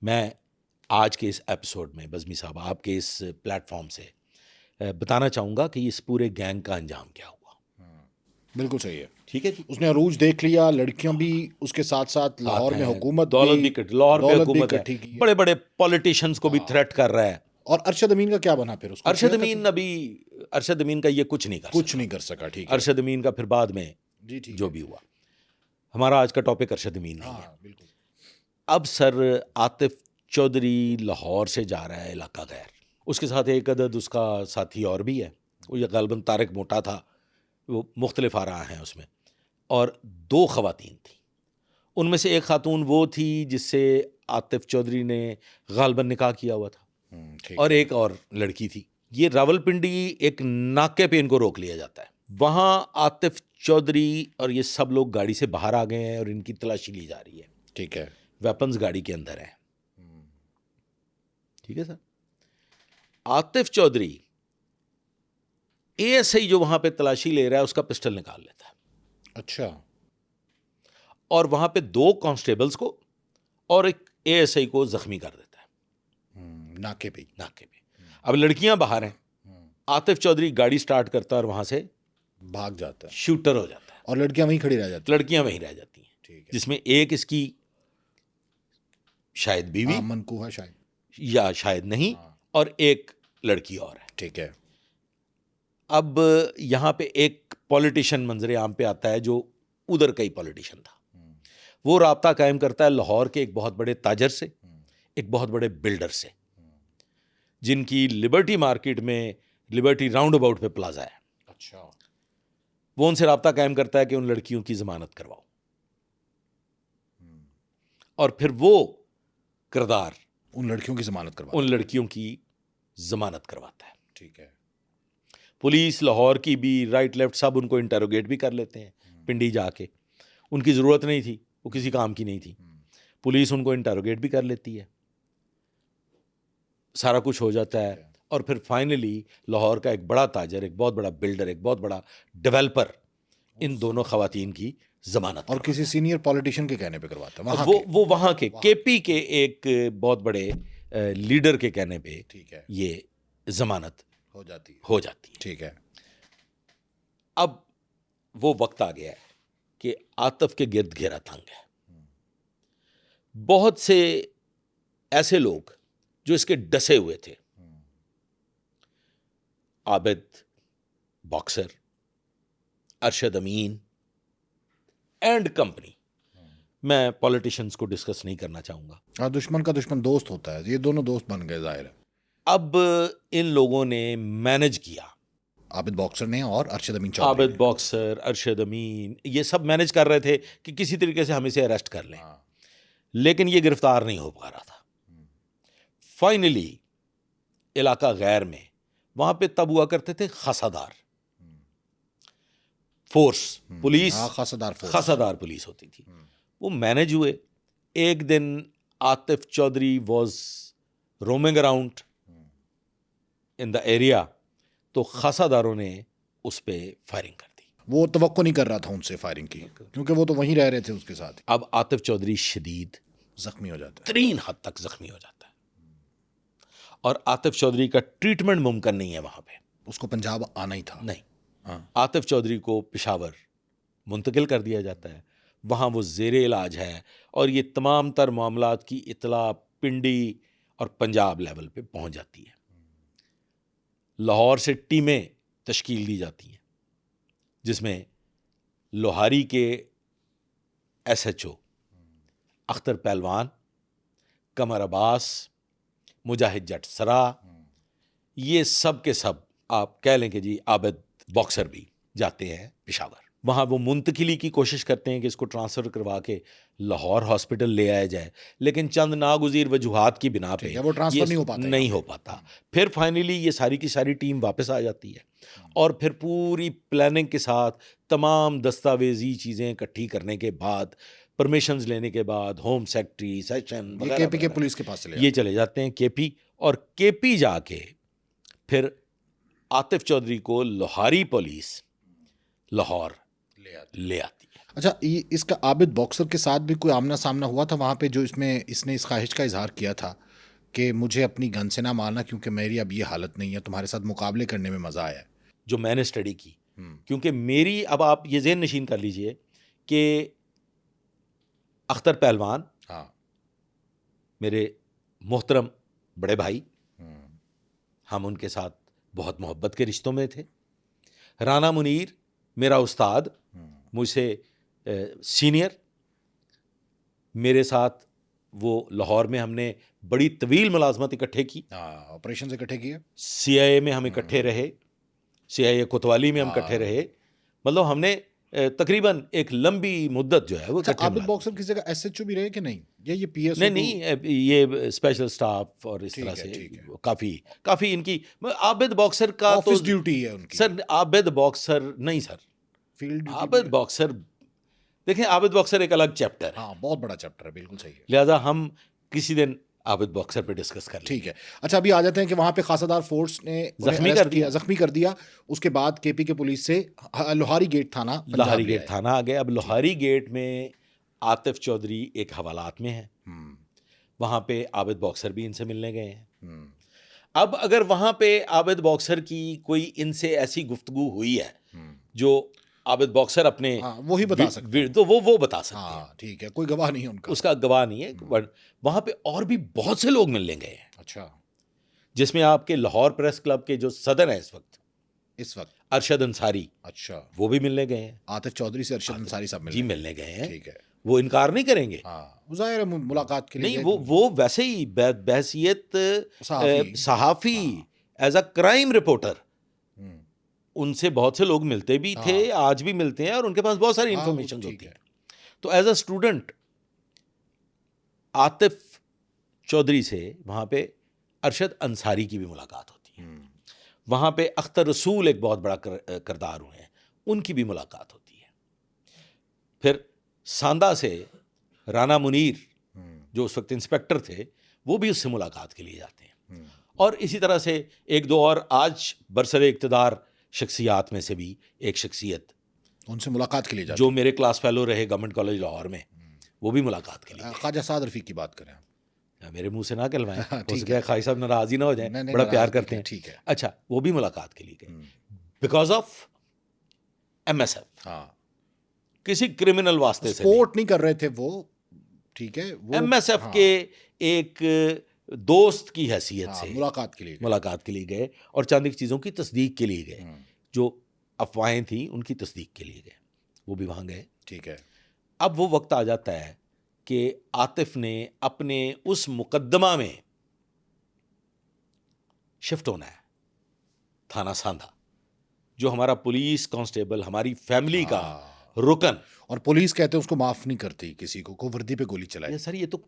मैं आज के इस एपिसोड में बज़मी साहब आपके इस प्लेटफॉर्म से बताना चाहूँगा कि इस पूरे गैंग का अंजाम क्या हुआ। बिल्कुल सही है। ठीक है जी। उसने अरूज देख लिया, लड़कियां भी उसके साथ साथ लाहौर में हैं, हुकूमत दौलत भी लाहौर पे दौलत भी हुकूमत है, इकट्ठी की है। बड़े बड़े पॉलिटिशियंस को भी थ्रेट कर रहा है। और अरशद अमीन का क्या बना फिर? उसको अरशद किया अमीन कत्ल? अभी अरशद अमीन का ये कुछ नहीं कर कुछ सका। नहीं कर सका। ठीक है। अरशद अमीन का फिर बाद में जी ठीक जो है। भी हुआ, हमारा आज का टॉपिक अरशद अमीन नहीं है। हाँ बिल्कुल। अब सर आतिफ चौधरी लाहौर से जा रहा है इलाका गैर, उसके साथ एक अदद उसका साथी और भी है, वो ये गालबन तारिक मोटा था, वो मुख्तलिफ आरा हैं उसमें, और 2 ख़वातीन थी। उनमें से एक खातून वो थी जिससे आतिफ चौधरी ने गालबन निकाह किया हुआ था, ठीक और है। एक और लड़की थी। ये रावलपिंडी एक नाके पे इनको रोक लिया जाता है। वहाँ आतिफ चौधरी और ये सब लोग गाड़ी से बाहर आ गए हैं और इनकी तलाशी ली जा रही है। ठीक है। वेपन्स गाड़ी के अंदर हैं। ठीक है सर। आतिफ चौधरी एएसआई जो वहां पे तलाशी ले रहा है उसका पिस्टल निकाल लेता है, अच्छा। और वहां पे 2 कांस्टेबल्स को और एक एएसआई को जख्मी कर देता है नाके पे। अब लड़कियां बाहर हैं, आतिफ चौधरी गाड़ी स्टार्ट करता है और वहां से भाग जाता है शूटर हो जाता है, और लड़कियां वहीं खड़ी रह जाती हैं। लड़कियां वहीं रह जाती हैं। ठीक है। जिसमें एक इसकी शायद बीवी मनकूहा शायद, या शायद नहीं, और एक लड़की और है। ठीक है। अब यहाँ पे एक पॉलिटिशियन मंजरे आम पे आता है जो उधर का ही पॉलिटिशियन था। वो राब्ता कायम करता है लाहौर के एक बहुत बड़े ताजर से, एक बहुत बड़े बिल्डर से, जिनकी लिबर्टी मार्केट में लिबर्टी राउंड अबाउट पे प्लाजा है। अच्छा। वो उनसे राब्ता कायम करता है कि उन लड़कियों की जमानत करवाओ, और फिर वो किरदार उन लड़कियों की जमानत करवाता है। ठीक है। पुलिस लाहौर की भी राइट लेफ्ट सब उनको इंटरोगेट भी कर लेते हैं पिंडी जाके, उनकी ज़रूरत नहीं थी, वो किसी काम की नहीं थी, पुलिस उनको इंटरोगेट भी कर लेती है, सारा कुछ हो जाता है। और फिर फाइनली लाहौर का एक बड़ा ताजर, एक बहुत बड़ा बिल्डर, एक बहुत बड़ा डेवलपर इन दोनों खवातीन की जमानत और किसी सीनियर पॉलिटिशियन के कहने पे करवाता है, वो वहाँ के केपी के एक बहुत बड़े लीडर के कहने पे ठीक है, ये जमानत हो जाती है। ठीक है। अब वो वक्त आ गया है कि आतिफ के गिर्द घेरा तंग है। बहुत से ऐसे लोग जो इसके डसे हुए थे, Abid, boxer, Arshad Amin and company, मैं पॉलिटिशियंस को डिस्कस नहीं करना चाहूंगा। हाँ, दुश्मन का दुश्मन दोस्त होता है, ये दोनों दोस्त बन गए, जाहिर है। अब इन लोगों ने मैनेज किया, आबिद बॉक्सर ने और अरशद अमीन चौधरी आबिद बॉक्सर, अरशद अमीन, ये सब मैनेज कर रहे थे कि किसी तरीके से हम इसे अरेस्ट कर लें, लेकिन ये गिरफ्तार नहीं हो पा रहा था। फाइनली इलाका गैर में, वहां पे तब हुआ करते थे खासादार फोर्स, पुलिस, खासादार पुलिस होती थी, वो मैनेज हुए। एक दिन Atif Chaudhry was roaming around in the area, तो खासादारों ने उस पर फायरिंग कर दी। वो तवक्को नहीं कर रहा था उनसे फायरिंग की, क्योंकि वो तो वहीं रह रहे थे उसके साथ। अब आतिफ चौधरी शदीद जख्मी हो जाता है, तरीन हद तक जख्मी हो जाता है, और आतिफ चौधरी का ट्रीटमेंट मुमकिन नहीं है वहां पे। उसको पंजाब आना ही था। नहीं, आतिफ चौधरी को पेशावर मुंतकिल कर दिया जाता है, वहाँ वो ज़ेरे इलाज है, और ये तमाम तर मामलात की इतला पिंडी और पंजाब लेवल पे पहुँच जाती है। लाहौर से टीमें तश्कील दी जाती हैं, जिसमें लोहारी के SHO अख्तर पहलवान, कमर अब्बास, मुजाहिद जट सरा, ये सब के सब आप कह लें कि जी आबिद बॉक्सर भी जाते हैं पेशावर। वहाँ वो मुंतकिली की कोशिश करते हैं कि इसको ट्रांसफ़र करवा के लाहौर हॉस्पिटल ले आया जाए, लेकिन चंद नागुज़ीर वजूहात की बिना पे वो ट्रांसफ़र नहीं हो पाता। फिर फाइनली ये सारी की सारी टीम वापस आ जाती है, और फिर पूरी प्लानिंग के साथ तमाम दस्तावेजी चीज़ें इकट्ठी करने के बाद, परमिशंस लेने के बाद, होम सेक्रेटरी, सेशन वगैरह KP के पुलिस के पास ये चले जाते हैं KP, और KP जाके फिर आतिफ चौधरी को लोहारी पुलिस लाहौर ले आती है। अच्छा, इसका आबिद बॉक्सर के साथ भी कोई आमना सामना हुआ था वहाँ पे, जो इसने इस ख्वाहिश का इजहार किया था कि मुझे अपनी गन से ना मारना, क्योंकि मेरी अब ये हालत नहीं है, तुम्हारे साथ मुकाबले करने में मज़ा आया है। जो मैंने स्टडी की, क्योंकि मेरी, अब आप ये ज़हन नशीन कर लीजिए कि अख्तर पहलवान मेरे मोहतरम बड़े भाई, हम उनके साथ बहुत मोहब्बत के रिश्तों में थे। राना मुनीर मेरा उस्ताद, मुझसे सीनियर, मेरे साथ वो लाहौर में हमने बड़ी तवील मुलाजमत इकट्ठे की, ऑपरेशन इकट्ठे किए, CIA में हम इकट्ठे रहे, CIA कोतवाली में हम इकट्ठे रहे, मतलब हमने तकरीबन एक लंबी मुद्दत जो है वो इकट्ठे। आबिद बॉक्सर किसी जगह SHO भी रहे कि नहीं, ये PSO? नहीं, ये स्पेशल स्टाफ और इस तरह से काफ़ी इनकी, आबिद बॉक्सर का ऑफिस ड्यूटी है उनकी। सर आबिद बॉक्सर नहीं सर, फील्ड आबिद बॉक्सर, देखें आबिद बॉक्सर एक अलग चैप्टर है। बहुत बड़ा चैप्टर है, बिल्कुल सही है। लिहाजा हम किसी दिन आबिद बॉक्सर पे डिस्कस कर लें। ठीक है। अच्छा, अभी आ जाते हैं कि वहाँ पे खासादार फोर्स ने जख्मी कर दिया। उसके बाद KP के पुलिस से लोहारी गेट थाना आ गया। अब लोहारी गेट में आतिफ चौधरी एक हवालात में है, वहाँ पे आबिद बॉक्सर भी इनसे मिलने गए हैं। अब अगर वहाँ पे आबिद बॉक्सर की कोई इनसे ऐसी गुफ्तगू हुई है जो आबिद बॉक्सर अपने वो ही बता सकते हैं, तो वो बता सकते हैं। ठीक है, कोई गवाह नहीं है उनका, उसका गवाह नहीं है। वहाँ पे और भी बहुत से लोग मिलने गए हैं। अच्छा, जिसमें आपके लाहौर प्रेस क्लब के जो सदर हैं इस वक्त अरशद अंसारी, अच्छा, वो भी मिलने गए हैं। आतिफ चौधरी से अरशद अंसारी साहब मिलने गए हैं। ठीक है, वो इनकार नहीं करेंगे। ज़ाहिर है मुलाकात के लिए नहीं, वो वैसे ही बहसियत सहाफ़ी, एज अ क्राइम रिपोर्टर, उनसे बहुत से लोग मिलते भी थे, आज भी मिलते हैं, और उनके पास बहुत सारी इंफॉर्मेशन होती है। तो as a student Atif Chaudhry से वहाँ पे अरशद अंसारी की भी मुलाकात होती है। वहाँ पे अख्तर रसूल एक बहुत बड़ा किरदार हुए हैं, उनकी भी मुलाकात होती है। फिर सांदा से राना मुनीर, जो उस वक्त इंस्पेक्टर थे, वो भी उससे मुलाकात के लिए जाते हैं। और इसी तरह से एक दो और आज बरसरे इक़्तिदार शख्सियात में से भी एक शख्सियत उनसे मुलाकात के लिए जाते, जो मेरे क्लास फेलो रहे गवर्नमेंट कॉलेज लाहौर में, वो भी मुलाकात के लिए। ख्वाजा साद रफ़ी की बात करें, मेरे मुंह से ना कहलवाएं, हो सके ख्वाजा साहब नाराज ही ना हो जाए, बड़ा प्यार करते हैं। ठीक है। अच्छा, वो भी मुलाकात के लिए गए बिकॉज ऑफ MSF, किसी क्रिमिनल वास्ते से सपोर्ट नहीं कर रहे थे वो, ठीक है, वो MSF के एक दोस्त की हैसियत से मुलाकात के लिए गए, और चंद एक चीज़ों की तस्दीक के लिए गए, जो अफवाहें थी उनकी तस्दीक के लिए गए, वो भी वहाँ गए। ठीक है। अब वो वक्त आ जाता है कि आतिफ ने अपने उस मुकद्दमा में शिफ्ट होना है थाना सांदा, जो हमारा पुलिस कांस्टेबल, हमारी फैमिली का रुकन। और पुलिस कहते हैं उसको माफ नहीं करती किसी को वर्दी पे गोली चलाए। ये सर ये तो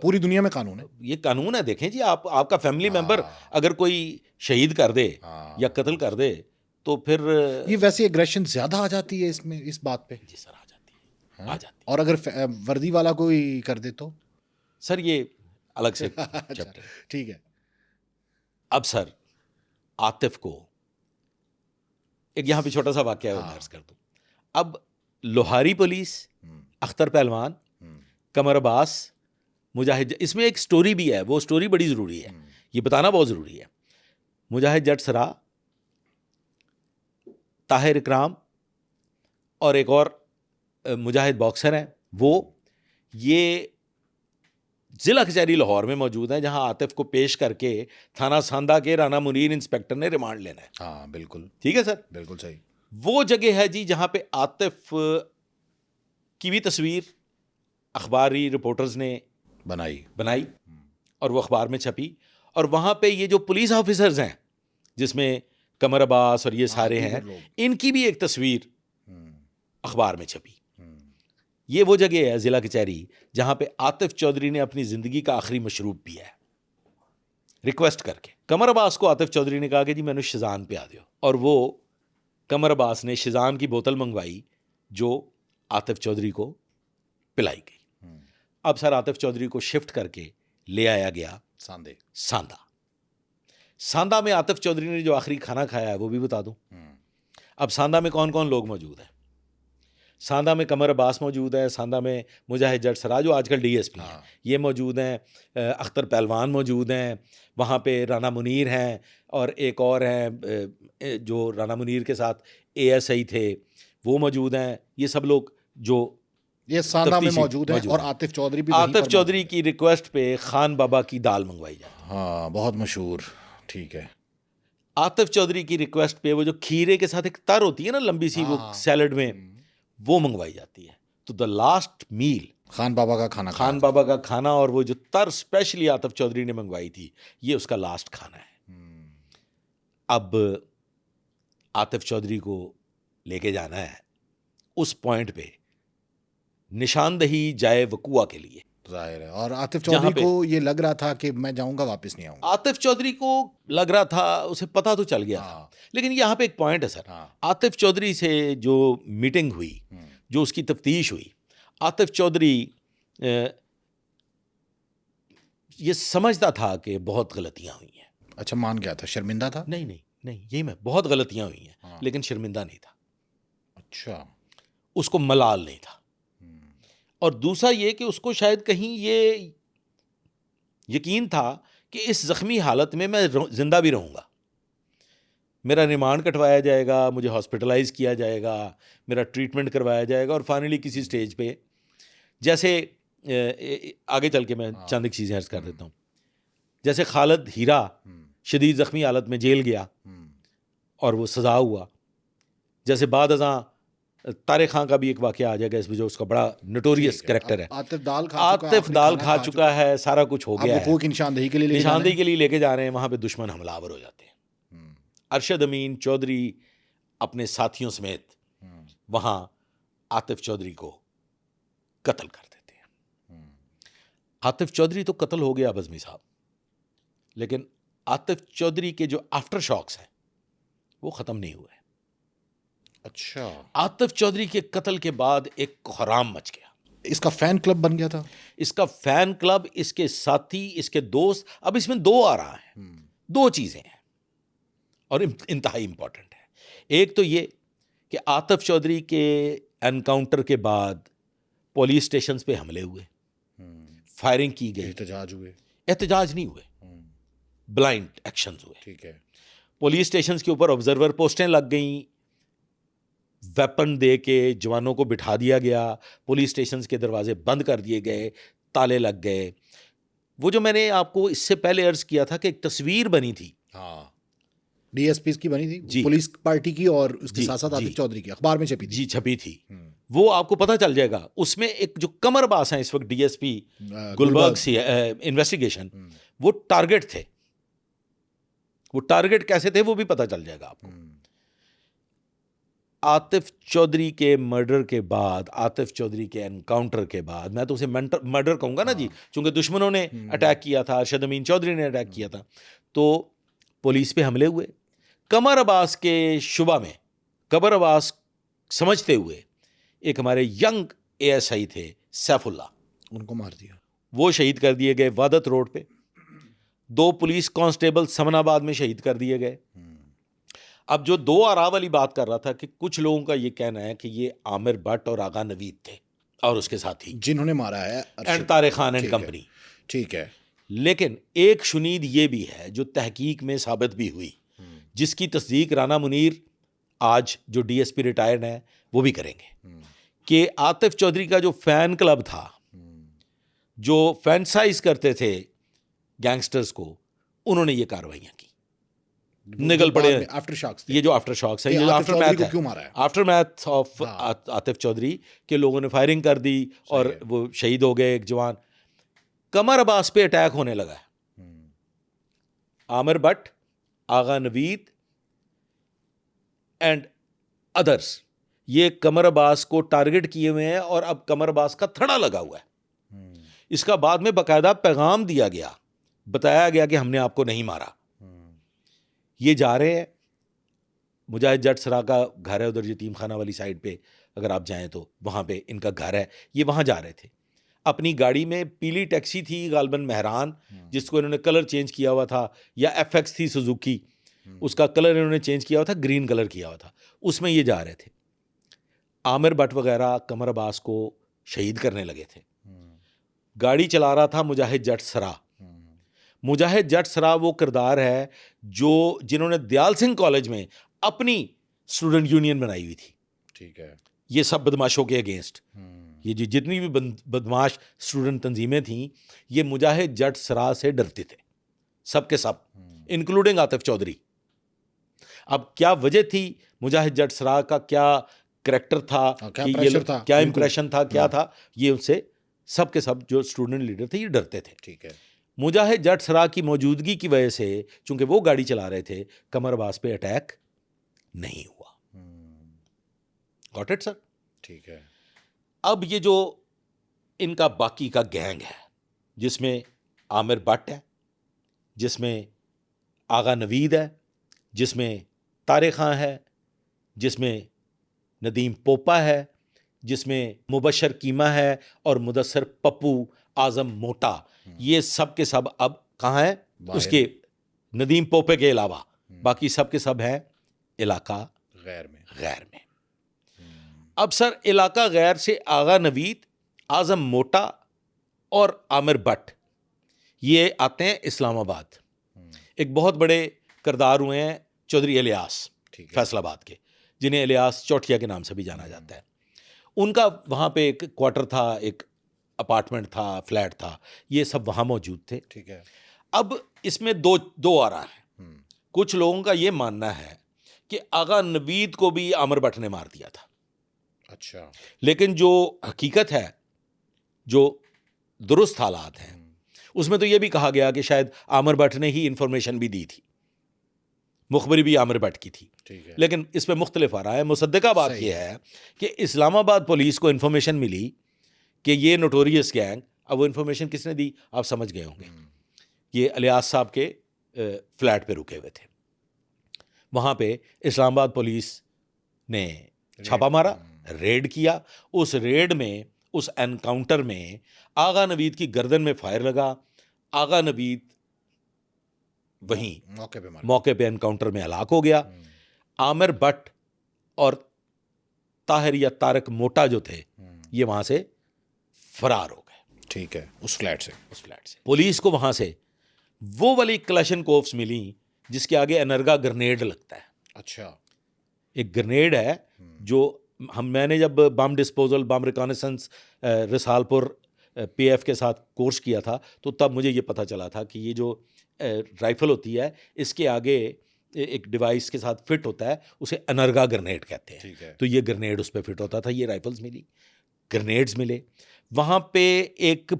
पूरी दुनिया में कानून है। ये कानून है। देखें जी, आपका फैमिली मेंबर अगर कोई शहीद कर दे या कत्ल कर दे तो फिर ये वैसे एग्रेशन ज्यादा आ जाती है इसमें, इस बात पे। जी सर आ जाती है, आ जाती और अगर वर्दी वाला कोई कर दे तो है। सर ये अलग से चैप्टर है। ठीक है। अब सर आतिफ को एक यहाँ पे छोटा सा वाकया है, वो अर्ज कर दूं। अब लोहारी पुलिस, अख्तर पहलवान, कमर अब्बास, मुजाहिद, इसमें एक स्टोरी भी है, वो स्टोरी बड़ी ज़रूरी है, ये बताना बहुत ज़रूरी है। मुजाहिद जट सरा, ताहिर इकराम और एक और मुजाहिद बॉक्सर हैं, ये ज़िला कचहरी लाहौर में मौजूद हैं, जहां आतिफ को पेश करके थाना सांदा के राना मुनीर इंस्पेक्टर ने रिमांड लेना है। हाँ बिल्कुल ठीक है सर, बिल्कुल सही। वो जगह है जी जहां पे आतिफ की भी तस्वीर अखबारी रिपोर्टर्स ने बनाई और वो अखबार में छपी, और वहां पे ये जो पुलिस ऑफिसर्स हैं जिसमें कमर अब्बास और ये सारे हैं, इनकी भी एक तस्वीर अखबार में छपी। ये वो जगह है ज़िला कचहरी जहां पे आतिफ चौधरी ने अपनी ज़िंदगी का आखिरी मशरूब पिया है, रिक्वेस्ट करके। कमर अब्बास को आतिफ चौधरी ने कहा कि जी मैंने शिजान पिया दो, और वो कमर अब्बास ने शिजान की बोतल मंगवाई जो आतिफ चौधरी को पिलाई गई। अब सर आतिफ चौधरी को शिफ्ट करके ले आया गया सांदा में आतिफ चौधरी ने जो आखिरी खाना खाया है वो भी बता दूं। अब सांदा में कौन कौन लोग मौजूद हैं? सांदा में कमर अब्बास मौजूद है, सांदा में मुजाहिद जट सरा जो आजकल DSP हैं, ये मौजूद हैं, अख्तर पहलवान मौजूद हैं, वहाँ पे राना मुनीर हैं, और एक और हैं जो राना मुनीर के साथ ASI थे वो मौजूद हैं। ये सब लोग जो ये सांदा में मौजूद है, और आतिफ चौधरी भी आतिफ चौधरी की रिक्वेस्ट पे खान बाबा की दाल मंगवाई जाती है। हाँ बहुत मशहूर। ठीक है। आतिफ चौधरी की रिक्वेस्ट पे वो जो खीरे के साथ एक तर होती है ना लंबी सी, वो सैलड में, वो मंगवाई जाती है। तो द लास्ट मील खान बाबा का खाना, और वो जो तर स्पेशली आतिफ चौधरी ने मंगवाई थी, ये उसका लास्ट खाना है। अब आतिफ चौधरी को लेके जाना है उस पॉइंट पे निशानदही जाए वकुआ के लिए, जाहिर है। और आतिफ चौधरी को ये लग रहा था कि मैं जाऊंगा वापस नहीं आऊंगा। आतिफ चौधरी को लग रहा था, उसे पता तो चल गया था। लेकिन यहाँ पे एक पॉइंट है सर, आतिफ चौधरी से जो मीटिंग हुई, जो उसकी तफ्तीश हुई, आतिफ चौधरी ये समझता था कि बहुत गलतियां हुई हैं। अच्छा, मान गया था? शर्मिंदा था? नहीं, यही मैं, बहुत गलतियां हुई हैं, लेकिन शर्मिंदा नहीं था। अच्छा, उसको मलाल नहीं था। और दूसरा ये कि उसको शायद कहीं ये यकीन था कि इस ज़ख्मी हालत में मैं ज़िंदा भी रहूँगा, मेरा रिमांड कटवाया जाएगा, मुझे हॉस्पिटलाइज किया जाएगा, मेरा ट्रीटमेंट करवाया जाएगा, और फाइनली किसी स्टेज पे, जैसे आगे चल के मैं चंद एक चीज़ें अर्ज़ कर देता हूँ। जैसे खालिद हीरा शदीद ज़ख्मी हालत में जेल गया और वो सज़ा हुआ, जैसे बाद अज़ां तारिक खान का भी एक वाक़या आ जाएगा इसमें, जो उसका बड़ा नोटोरियस कैरेक्टर है। आतिफ दाल खा चुका है, सारा कुछ हो गया है, निशानदेही के लिए लेके जा रहे हैं। वहाँ पे दुश्मन हमलावर हो जाते हैं। अरशद अमीन चौधरी अपने साथियों समेत वहाँ आतिफ चौधरी को कत्ल कर देते हैं। आतिफ चौधरी तो कत्ल हो गया बज़मी साहब, लेकिन आतिफ चौधरी के जो आफ्टर शॉक्स हैं वो ख़त्म नहीं हुए। अच्छा, आतिफ चौधरी के कत्ल के बाद एक कोहराम मच गया। इसका फैन क्लब बन गया था। इसका फैन क्लब, इसके साथी, इसके दोस्त। अब इसमें दो आ रहा है, दो चीज़ें हैं और इंतहाई इंपॉर्टेंट है। एक तो ये कि आतिफ चौधरी के एनकाउंटर के बाद पुलिस स्टेशंस पे हमले हुए, फायरिंग की गई, एहतजाज नहीं हुए, ब्लाइंड एक्शंस हुए। ठीक है। पुलिस स्टेशंस के ऊपर ऑब्जर्वर पोस्टें लग गईं, वेपन दे के जवानों को बिठा दिया गया, पुलिस स्टेशंस के दरवाजे बंद कर दिए गए, ताले लग गए। वो जो मैंने आपको इससे पहले अर्ज किया था कि एक तस्वीर बनी थी, हाँ, DSP की बनी थी, पुलिस पार्टी की, और उसके साथ साथ आतिफ चौधरी की अखबार में छपी थी। जी, छपी थी। वो आपको पता चल जाएगा। उसमें एक जो कमर अब्बास हैं इस वक्त DSP गुलबर्ग से इन्वेस्टिगेशन, वो टारगेट थे, वो टारगेट कैसे थे वो भी पता चल जाएगा आपको। आतिफ चौधरी के मर्डर के बाद, आतिफ चौधरी के एनकाउंटर के बाद, मैं तो उसे मर्डर कहूँगा ना जी, क्योंकि दुश्मनों ने अटैक किया था, अरशद अमीन चौधरी ने अटैक किया था, तो पुलिस पे हमले हुए। कमर अब्बास के शुबा में, कमर अब्बास समझते हुए एक हमारे यंग ASI थे सैफुल्ला, उनको मार दिया, वो शहीद कर दिए गए वादत रोड पे। 2 पुलिस कांस्टेबल समनाबाद में शहीद कर दिए गए। अब जो 2 आरा वाली बात कर रहा था कि कुछ लोगों का ये कहना है कि ये आमिर भट्ट और आगा नवीद थे और उसके साथी जिन्होंने मारा है and Tariq Khan and company. ठीक है, लेकिन एक शुनीद ये भी है जो तहकीक में साबित भी हुई, जिसकी तस्दीक राना मुनीर आज जो DSP रिटायर्ड है वो भी करेंगे, कि आतिफ चौधरी का जो फैन क्लब था, जो फैंसाइज करते थे गैंगस्टर्स को, उन्होंने ये कार्रवाइयाँ की, निकल पड़े। आफ्टर शॉक्स, ये जो आफ्टर शॉक्स है, ये जो आफ्टर मैथ है, क्यों मारा है, aftermath of Atif Chaudhry के लोगों ने फायरिंग कर दी और वो शहीद हो गए एक जवान। कमर अब्बास पे अटैक होने लगा है। आमिर भट्ट, आगा नवीद एंड अदर्स, ये कमर अब्बास को टारगेट किए हुए हैं और अब कमर अब्बास का थड़ा लगा हुआ है। इसका बाद में बाकायदा पैगाम दिया गया, बताया गया कि हमने आपको नहीं मारा। ये जा रहे हैं, मुजाहिद जट सरा का घर है उधर यतीम खाना वाली साइड पे, अगर आप जाएं तो वहाँ पे इनका घर है। ये वहाँ जा रहे थे अपनी गाड़ी में, पीली टैक्सी थी गालबन मेहरान, जिसको इन्होंने कलर चेंज किया हुआ था, या FX थी सुजुकी, उसका कलर इन्होंने चेंज किया हुआ था, ग्रीन कलर किया हुआ था, उसमें ये जा रहे थे। आमिर भट्ट वगैरह कमर अब्बास को शहीद करने लगे थे। गाड़ी चला रहा था मुजाहिद जट सरा। मुजाहिद जट सरा वो किरदार है जिन्होंने दयाल सिंह कॉलेज में अपनी स्टूडेंट यूनियन बनाई हुई थी। ठीक है, ये सब बदमाशों के अगेंस्ट, ये जितनी भी बदमाश स्टूडेंट तंजीमें थीं, ये मुजाहिद जट सरा से डरते थे, सब के सब, इंक्लूडिंग आतिफ चौधरी। अब क्या वजह थी, मुजाहिद जट सरा का क्या करैक्टर था, क्या कि प्रेशर ये था, क्या इंप्रेशन था, क्या था, ये उनसे सब के सब जो स्टूडेंट लीडर थे ये डरते थे। ठीक है, मुजाहिद जट सरा की मौजूदगी की वजह से, चूंकि वो गाड़ी चला रहे थे, कमर अब्बास पे अटैक नहीं हुआ। Got it sir? ठीक है। अब ये जो इनका बाकी का गैंग है, जिसमें आमिर भट्ट है, जिसमें आगा नवीद है, जिसमें तारिक खान है, जिसमें नदीम पोपा है, जिसमें मुबशर कीमा है और मुदस्सर पप्पू, आजम मोटा, ये सब के सब अब कहाँ हैं? उसके नदीम पोपे के अलावा बाकी सब के सब हैं इलाका गैर में। अब सर इलाका गैर से आगा नवीद, आजम मोटा और आमिर भट्ट ये आते हैं इस्लामाबाद। एक बहुत बड़े किरदार हुए हैं चौधरी इलियास फैसलाबाद के, जिन्हें इलियास चौटिया के नाम से भी जाना जाता है। उनका वहाँ पे एक क्वार्टर था, एक अपार्टमेंट था, फ्लैट था, ये सब वहाँ मौजूद थे। ठीक है। अब इसमें दो आ रहा है। कुछ लोगों का ये मानना है कि आगा नवीद को भी आमिर भट्ट ने मार दिया था। अच्छा। लेकिन जो हकीकत है, जो दुरुस्त हालात हैं, उसमें तो ये भी कहा गया कि शायद आमिर भट्ट ने ही इंफॉर्मेशन भी दी थी, मुखबरी भी आमिर भट्ट की थी। ठीक है। लेकिन इस पे मुख्तलिफ आ रहा है। मुसद्दका बात यह है कि इस्लामाबाद पुलिस को इंफॉर्मेशन मिली कि ये नोटोरियस गैंग, अब वो इंफॉर्मेशन किसने दी आप समझ गए होंगे, ये इलियास साहब के फ्लैट पे रुके हुए थे। वहाँ पे इस्लामाबाद पुलिस ने छापा मारा, रेड किया। उस रेड में, उस एनकाउंटर में आगा नवीद की गर्दन में फायर लगा। आगा नवीद वहीं मौके पे एनकाउंटर में हलाक हो गया। आमिर भट्ट और ताहिर या तारक मोटा जो थे, ये वहां से फरार हो गए। ठीक है। उस फ्लैट से पुलिस को वहां से वो वाली क्लैशनकोव्स मिली जिसके आगे एनर्गा ग्रेनेड लगता है। अच्छा। एक ग्रेनेड है जो मैंने जब बम डिस्पोजल, बम रिकॉनेसेंस रिसालपुर PF के साथ कोर्स किया था, तो तब मुझे ये पता चला था कि ये जो राइफल होती है, इसके आगे एक डिवाइस के साथ फिट होता है, उसे एनर्गा ग्रेनेड कहते हैं। तो ये ग्रेनेड उस पर फिट होता था। ये राइफल्स मिली, ग्रेनेड्स मिले। वहाँ पे एक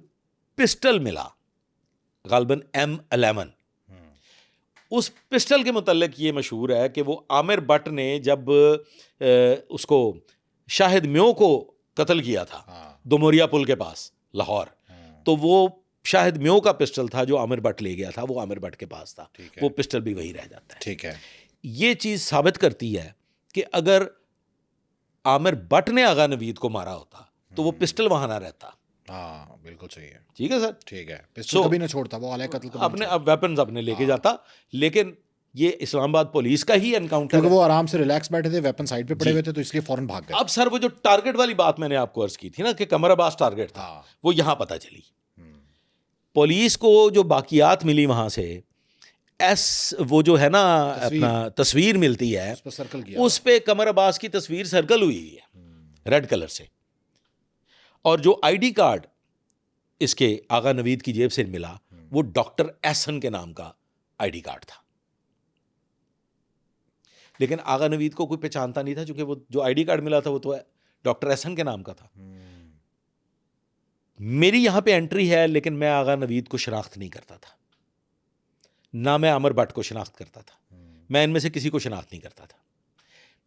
पिस्टल मिला, गालबन M11। उस पिस्टल के मुतल्लिक ये मशहूर है कि वो आमिर भट्ट ने जब उसको शाहिद म्यो को कत्ल किया था हाँ, दुमोरिया पुल के पास लाहौर, तो वो शाहिद म्यो का पिस्टल था जो आमिर भट्ट ले गया था, वो आमिर भट्ट के पास था, ठीक है। वो पिस्टल भी वही रह जाता है। ठीक है। ये चीज़ साबित करती है कि अगर आमिर भट्ट ने आगा नवीद को मारा होता तो वो पिस्टल वहां ना रहता। हाँ, बिल्कुल सही है। ठीक है सर, ठीक है, पिस्टल So, कभी ना छोड़ता वो, आलय कत्ल कभी अपने अब वेपन्स अपने लेके जाता, लेकिन ये इस्लामाबाद पुलिस का ही एनकाउंटर क्योंकि है। वो आराम से रिलैक्स बैठे थे, वेपन साइड पे पड़े हुए थे, तो इसलिए फौरन भाग गए। अब सर वो जो टारगेट वाली बात मैंने आपको अर्ज की थी ना कि कमर अब्बास टारगेट था, हाँ। वो यहां पता चली। पुलिस को जो बाकियात मिली वहां से, वो जो है ना अपना तस्वीर मिलती है, उस पर सर्कल किया, उस पे कमर अब्बास की तस्वीर सर्कल हुई है रेड कलर से, और जो आईडी कार्ड इसके आगा नवीद की जेब से मिला वो डॉक्टर एहसन के नाम का आईडी कार्ड था। लेकिन आगा नवीद को कोई पहचानता नहीं था, क्योंकि वो जो आईडी कार्ड मिला था वो तो डॉक्टर एहसन के नाम का था। मेरी यहां पे एंट्री है, लेकिन मैं आगा नवीद को शनाख्त नहीं करता था, ना मैं आमिर भट्ट को शनाख्त करता था, मैं इनमें से किसी को शनाख्त नहीं करता था।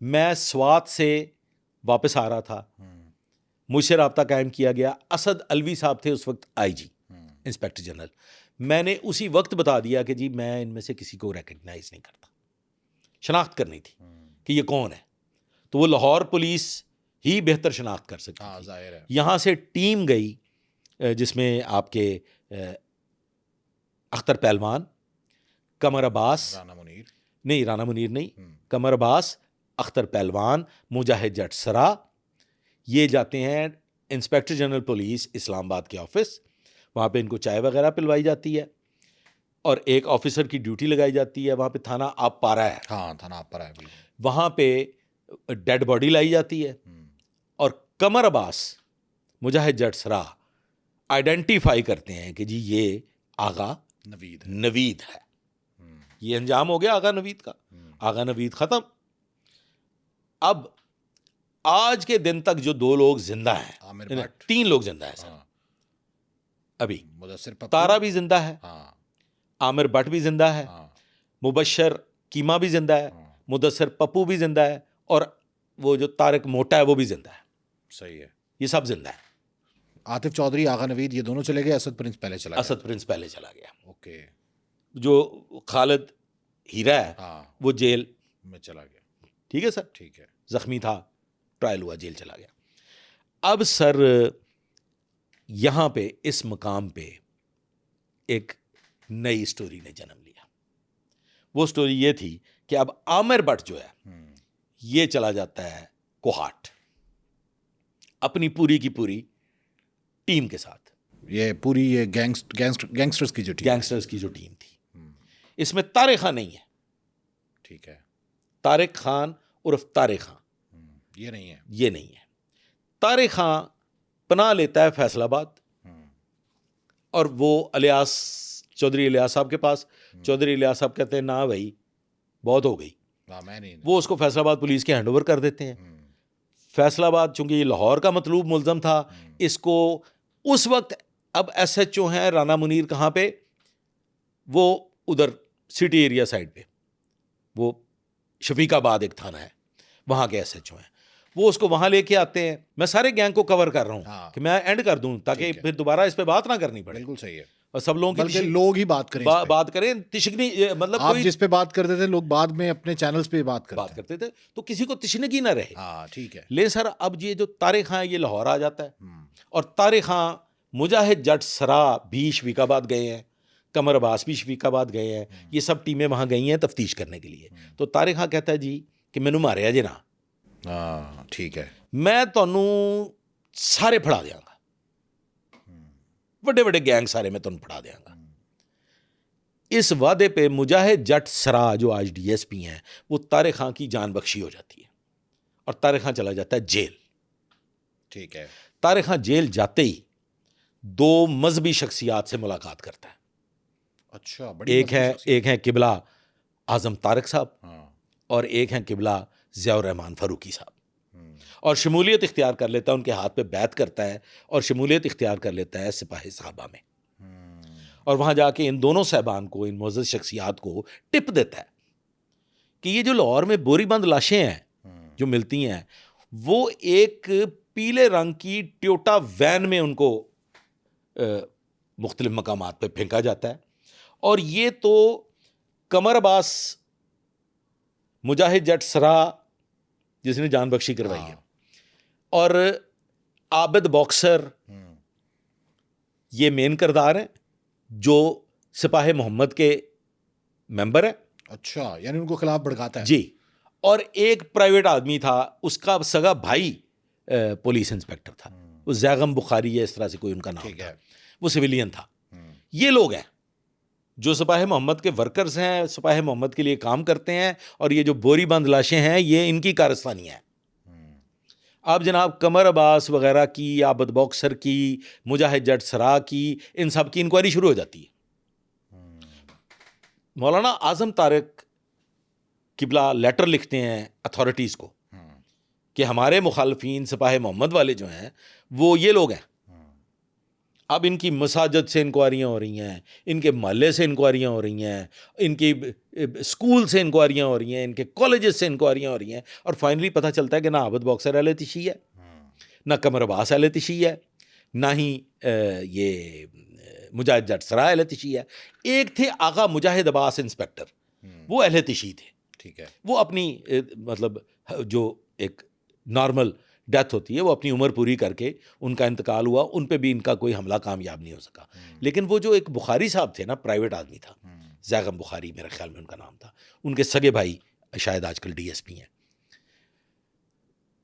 मैं स्वात से वापस आ रहा था, मुझसे रब्ता कायम किया गया, असद अलवी साहब थे उस वक्त आईजी, इंस्पेक्टर जनरल। मैंने उसी वक्त बता दिया कि जी मैं इनमें से किसी को रिकग्नाइज नहीं करता, शनाख्त करनी थी कि ये कौन है, तो वो लाहौर पुलिस ही बेहतर शनाख्त कर सकती हाँ, थी। जाहिर है। यहाँ से टीम गई जिसमें आपके अख्तर पहलवान, कमर अब्बास, राना मुनीर नहीं राना मुनीर नहीं, कमर अब्बास, अख्तर पहलवान, मुजाहिद जट सरा, ये जाते हैं इंस्पेक्टर जनरल पुलिस इस्लामाबाद के ऑफिस। वहाँ पे इनको चाय वगैरह पिलवाई जाती है और एक ऑफिसर की ड्यूटी लगाई जाती है। वहाँ पे थाना आप पारा है, हाँ, थाना आप पर है, बिल्कुल। वहाँ पे डेड बॉडी लाई जाती है और कमर अब्बास, मुजाहिद जट सरा आइडेंटिफाई करते हैं कि जी ये आगा नवीद है। ये अंजाम हो गया आगा नवीद का। आगा नवीद खत्म। अब आज के दिन तक जो 2 लोग जिंदा हैं, आमिर भट्ट, 3 लोग जिंदा हैं सर। हाँ, अभी मुदस्सिर पप्पू, तारा भी जिंदा है, हाँ, आमिर भट्ट भी जिंदा है, हाँ, मुबशर कीमा भी जिंदा है, हाँ, मुदस्सिर पप्पू भी जिंदा है, और वो जो तारिक मोटा है वो भी जिंदा है। सही है। ये सब जिंदा है। आतिफ चौधरी, आगा नवीद, ये दोनों चले गए, असद प्रिंस पहले चला गया। असद प्रिंस पहले चला गया। ओके। जो खालिद हीरा है हाँ, वो जेल में चला गया। ठीक है सर, ठीक है। जख्मी था, ट्रायल हुआ, जेल चला गया। अब सर यहां पे इस मकाम पे एक नई स्टोरी ने जन्म लिया। वो स्टोरी ये थी कि अब आमिर भट्ट जो है ये चला जाता है कोहाट अपनी पूरी की पूरी टीम के साथ। ये पूरी ये गैंगस्टर्स की जो टीम, गैंगस्टर्स की जो टीम थी, इसमें तारिक खान नहीं है। ठीक है। तारिक खान उर्फ तारिक खान ये नहीं है। ये नहीं है। तारिक खान पनाह लेता है फैसलाबाद और वो इलियास चौधरी इलियास साहब के पास। चौधरी इलियास साहब कहते हैं ना भाई बहुत हो गई, मैं नहीं। वो उसको फैसलाबाद पुलिस के हैंडओवर कर देते हैं। फैसलाबाद चूंकि ये लाहौर का मतलूब मुल्ज़म था, इसको उस वक्त, अब SHO हैं राना मुनीर कहाँ पे, वो उधर सिटी एरिया साइड पे, वो शफीकाबाद एक थाना है, वहाँ के SHO हैं, वो उसको वहाँ लेके आते हैं। मैं सारे गैंग को कवर कर रहा हूँ हाँ। कि मैं एंड कर दूँ ताकि फिर दोबारा इस पे बात ना करनी पड़े बिल्कुल सही है। और सब लोगों बल्कि की लोग ही बात करें इस पे। बात करें, तिशनगी मतलब आप कोई जिस पे बात करते थे लोग बाद में अपने चैनल्स पे बात करते थे तो किसी को तिशनगी ना रहे। हाँ, ठीक है। ले सर, अब ये जो तारिक खां ये लाहौर आ जाता है और तारिक खां मुजाहिद जट सरा भी शफीकाबाद गए हैं, कमर अब्बास भी शफीकाबाद गए हैं, ये सब टीमें वहाँ गई हैं तफ्तीश करने के लिए। तो तारिक खां कहता है जी कि मैनू मारिया जे ना, हाँ, ठीक है, मैं तुहानू सारे फड़ा देंगा, बड़े बड़े गैंग सारे मैं तुहानू फड़ा देंगा। इस वादे पे मुजाहिद जट सरा जो आज DSP हैं वो तारिक खां की जान बख्शी हो जाती है और तारिक खां चला जाता है जेल। ठीक है। तारिक खां जेल जाते ही 2 मजहबी शख्सियात से मुलाकात करता है। अच्छा, बड़ी एक है किबला आजम तारिक साहब हाँ। और एक हैं किबला ज़ियाउर रहमान फारूकी साहब, और शमूलियत इख्तियार कर लेता है, उनके हाथ पे बैत करता है और शमूलियत इख्तियार कर लेता है सिपाही साहबा में। और वहाँ जाके इन दोनों साहबान को, इन मुअज़्ज़ज़ शख्सियात को टिप देता है कि ये जो लाहौर में बोरीबंद लाशें हैं जो मिलती हैं, वो एक पीले रंग की टोयोटा वैन में उनको मुख्तलिफ मकामात पे फेंका जाता है। और ये तो कमर अब्बास मुजाहिद जट सरा जिसने जान बख्शी करवाई है, और आबिद बॉक्सर ये मेन किरदार हैं जो सिपाही मोहम्मद के मेंबर हैं। अच्छा, यानी उनको खिलाफ भड़काता है। जी। और एक प्राइवेट आदमी था, उसका सगा भाई पुलिस इंस्पेक्टर था, वो जैगम बुखारी है, इस तरह से कोई उनका नाम था, वो सिविलियन था। ये लोग हैं जो सिपाही मोहम्मद के वर्कर्स हैं, सिपाही मोहम्मद के लिए काम करते हैं, और ये जो बोरीबंद लाशें हैं ये इनकी कारस्तानी है। अब जनाब कमर अब्बास वगैरह की, आबिद बॉक्सर की, मुजाहिद जट सरा की, इन सब की इंक्वायरी शुरू हो जाती है। मौलाना आज़म तारिक किबला लेटर लिखते हैं अथॉरिटीज़ को कि हमारे मुखालफीन सिपाही मोहम्मद वाले जो हैं वो ये लोग हैं। अब इनकी मसाजिद से इंक्वायरियाँ हो रही हैं, इनके महल्ले से इंक्वायरियाँ हो रही हैं, इनकी स्कूल से इंक्वायरियाँ हो रही हैं, इनके कॉलेजेस से इंक्वायरियाँ हो रही हैं, और फाइनली पता चलता है कि ना आबिद बॉक्सर अहले तिशी है, ना कमर अब्बास अहले तिशी है, ना ही ये मुजाहिद जट सरा अहले तिशी है। एक थे आगा मुजाहिद अब्बास इंस्पेक्टर, वो अहले तिशी थे। ठीक है। वो अपनी मतलब जो एक नॉर्मल डेथ होती है, वो अपनी उम्र पूरी करके उनका इंतकाल हुआ, उन पे भी इनका कोई हमला कामयाब नहीं हो सका। लेकिन वो जो एक बुखारी साहब थे ना, प्राइवेट आदमी था, जैगम बुखारी मेरे ख्याल में उनका नाम था, उनके सगे भाई शायद आजकल डीएसपी हैं।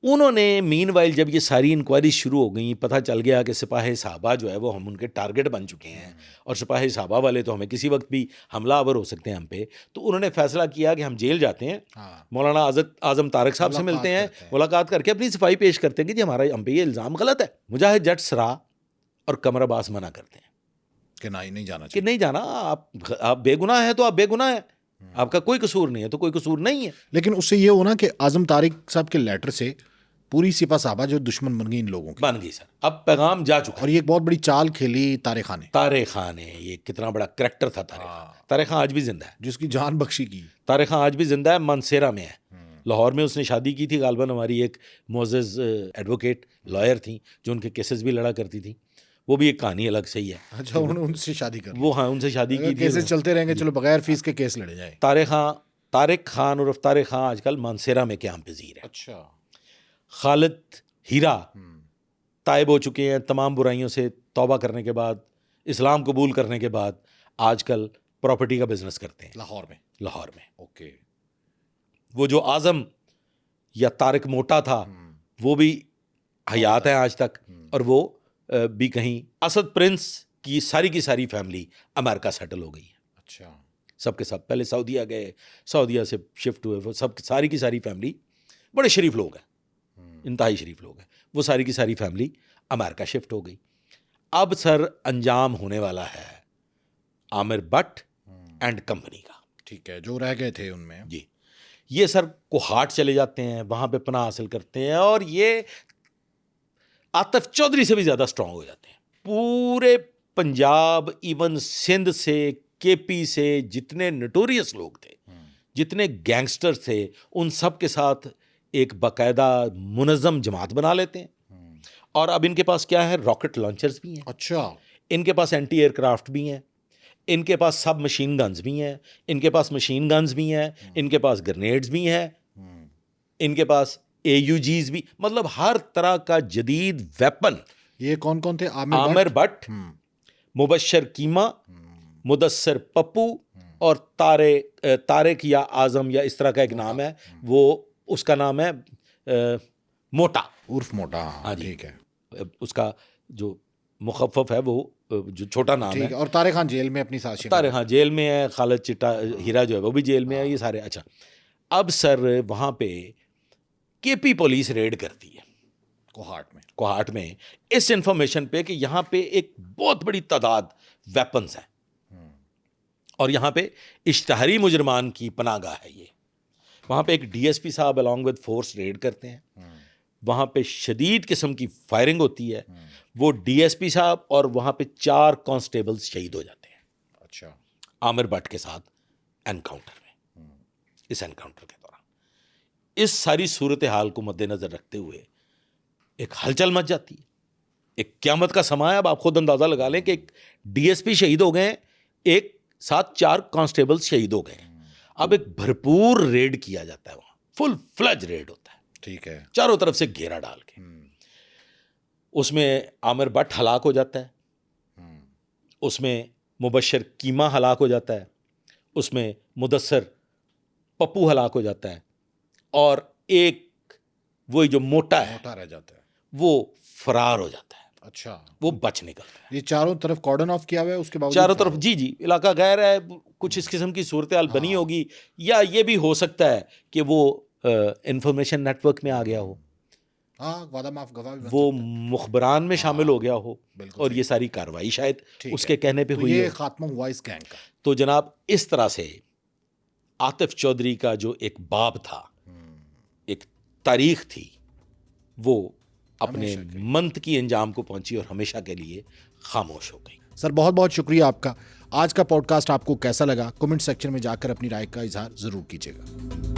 उन्होंने मीनवाइल जब ये सारी इंक्वायरी शुरू हो गई, पता चल गया कि सिपाही साहबा जो है वो हम उनके टारगेट बन चुके हैं, और सिपाही साहबा वाले तो हमें किसी वक्त भी हमलावर हो सकते हैं हम पे, तो उन्होंने फैसला किया कि हम जेल जाते हैं, मौलाना आज़म तारिक साहब से मिलते हैं, मुलाकात करके अपनी सफाई पेश करते हैं कि जी हमारा हम पे ये इल्ज़ाम गलत है। मुजाहिद जट सरा और कमर अब्बास मना करते हैं कि नहीं जाना कि नहीं जाना, आप बेगुनाह हैं तो आप बेगुनाह हैं, आपका कोई कसूर नहीं है तो कोई कसूर नहीं है। लेकिन उससे ये होना कि आज़म तारिक साहब के लेटर से पूरी सिपा साहबा जो दुश्मन बन गई इन लोगों की, बन गई सर, अब पैगाम जा चुका। और ये एक बहुत बड़ी चाल खेली तारिक खान ने। तारिक खान है, ये कितना बड़ा करैक्टर था तारिक खान आज भी जिंदा है, जिसकी जान बख्शी की। तारिक खान आज भी जिंदा है, मानसेरा में है, लाहौर में उसने शादी की थी, गालबन हमारी एक मुअज़्ज़ज़ एडवोकेट लॉयर थी जो उनके केसेस भी लड़ा करती थी, वो भी एक कहानी अलग से ही है। अच्छा, उन्होंने उनसे शादी कर, वो हाँ उनसे शादी की थी। केसेस चलते रहेंगे, चलो बगैर फीस के केस लड़े जाए। तारिक खान उर्फ तारिक खान आजकल मानसेरा में क़याम पज़ीर है। अच्छा। खालिद हीरा ताइब हो चुके हैं, तमाम बुराइयों से तौबा करने के बाद, इस्लाम कबूल करने के बाद आजकल प्रॉपर्टी का बिजनेस करते हैं लाहौर में। ओके। वो जो आज़म या तारिक मोटा था वो भी हयात है आज तक, और वो भी कहीं, असद प्रिंस की सारी फैमिली अमेरिका सेटल हो गई है। अच्छा। सबके सब पहले सऊदीया गए, सऊदीया से शिफ्ट हुए, वो सब सारी की सारी फैमिली, बड़े शरीफ लोग हैं, इंतहाई शरीफ लोग हैं, वो सारी की सारी फैमिली अमेरिका शिफ्ट हो गई। अब सर अंजाम होने वाला है आमिर भट्ट एंड कंपनी का। ठीक है, जो रह गए थे उनमें। जी, ये सर कोहाट चले जाते हैं, वहाँ पे पनाह हासिल करते हैं, और ये आतिफ चौधरी से भी ज़्यादा स्ट्रांग हो जाते हैं। पूरे पंजाब, इवन सिंध से, केपी से जितने नोटोरियस लोग थे, जितने गैंगस्टर्स थे, उन सब के साथ एक बाकायदा मुनज़्ज़म जमात बना लेते हैं। और अब इनके पास क्या है, रॉकेट लॉन्चर्स भी हैं। अच्छा। इनके पास एंटी एयरक्राफ्ट भी हैं, इनके पास सब मशीन गन्स भी हैं, इनके पास मशीन गन्स भी हैं, इनके पास ग्रेनेड्स भी हैं, इनके पास AUGs भी, मतलब हर तरह का जदीद वेपन। ये कौन कौन थे? आमिर भट्ट, मुबशर कीमा, मुदस्सर पप्पू, और तारिक या आज़म या इस तरह का एक नाम है, वो उसका नाम है मोटा, उर्फ मोटा। हाँ ठीक है, उसका जो मुखफ़फ़ है वो जो छोटा नाम है। और तारिक खान जेल में अपनी साजिश, तारिक खान जेल में है, खालिद चिट्टा हीरा जो है वो भी जेल में है, ये सारे। अच्छा, अब सर वहाँ पे केपी पुलिस रेड करती है कोहाट में इस इंफॉर्मेशन पे कि यहाँ पे एक बहुत बड़ी तादाद वेपन्स हैं, और यहाँ पे इश्तहारी मुजरमान की पनाहगाह है ये। वहाँ पे एक DSP साहब अलॉन्ग विद फोर्स रेड करते हैं, वहाँ पे शदीद किस्म की फायरिंग होती है, वो DSP साहब और वहाँ पे 4 कांस्टेबल्स शहीद हो जाते हैं। अच्छा। आमिर भट्ट के साथ एनकाउंटर में, इस एनकाउंटर के दौरान इस सारी सूरत हाल को मद्देनजर रखते हुए एक हलचल मच जाती है। एक क़यामत का समय है। अब आप खुद अंदाजा लगा लें कि एक डीएसपी शहीद हो गए, एक साथ 4 कांस्टेबल शहीद हो गए। अब एक भरपूर रेड किया जाता है, वहां फुल फ्लज रेड होता है, ठीक है। चारों तरफ से घेरा डाल के। उसमें आमिर भट्ट हलाक हो जाता है, उसमें मुबश्शिर कीमा हलाक हो जाता है, उसमें मुदस्सर पप्पू हलाक हो जाता है, और एक वही जो मोटा रह जाता है, वो फरार हो जाता है। अच्छा, वो बच निकलता है। ये चारों तरफ कॉर्डन ऑफ किया हुआ है, उसके बावजूद चारों तरफ, जी जी, इलाका गैर है, कुछ इस किस्म की सूरत हाल बनी हाँ। होगी, या ये भी हो सकता है कि वो इंफॉर्मेशन नेटवर्क में आ गया हो, हाँ, वादा माफ गवाह भी बन वो सकता है। मुखबरान में शामिल हो गया हो, बिल्कुल और सही। ये सारी कार्रवाई शायद ठीक उसके है। कहने पे तो हुई ये हो। खात्मा हुआ इस गैंग का। तो जनाब, इस तरह से आतिफ चौधरी का जो एक बाब था, एक तारीख थी, वो अपने हमेशा के लिए। मंत की अंजाम को पहुंची और हमेशा के लिए खामोश हो गई। सर, बहुत बहुत शुक्रिया आपका। आज का पॉडकास्ट आपको कैसा लगा, कमेंट सेक्शन में जाकर अपनी राय का इजहार जरूर कीजिएगा।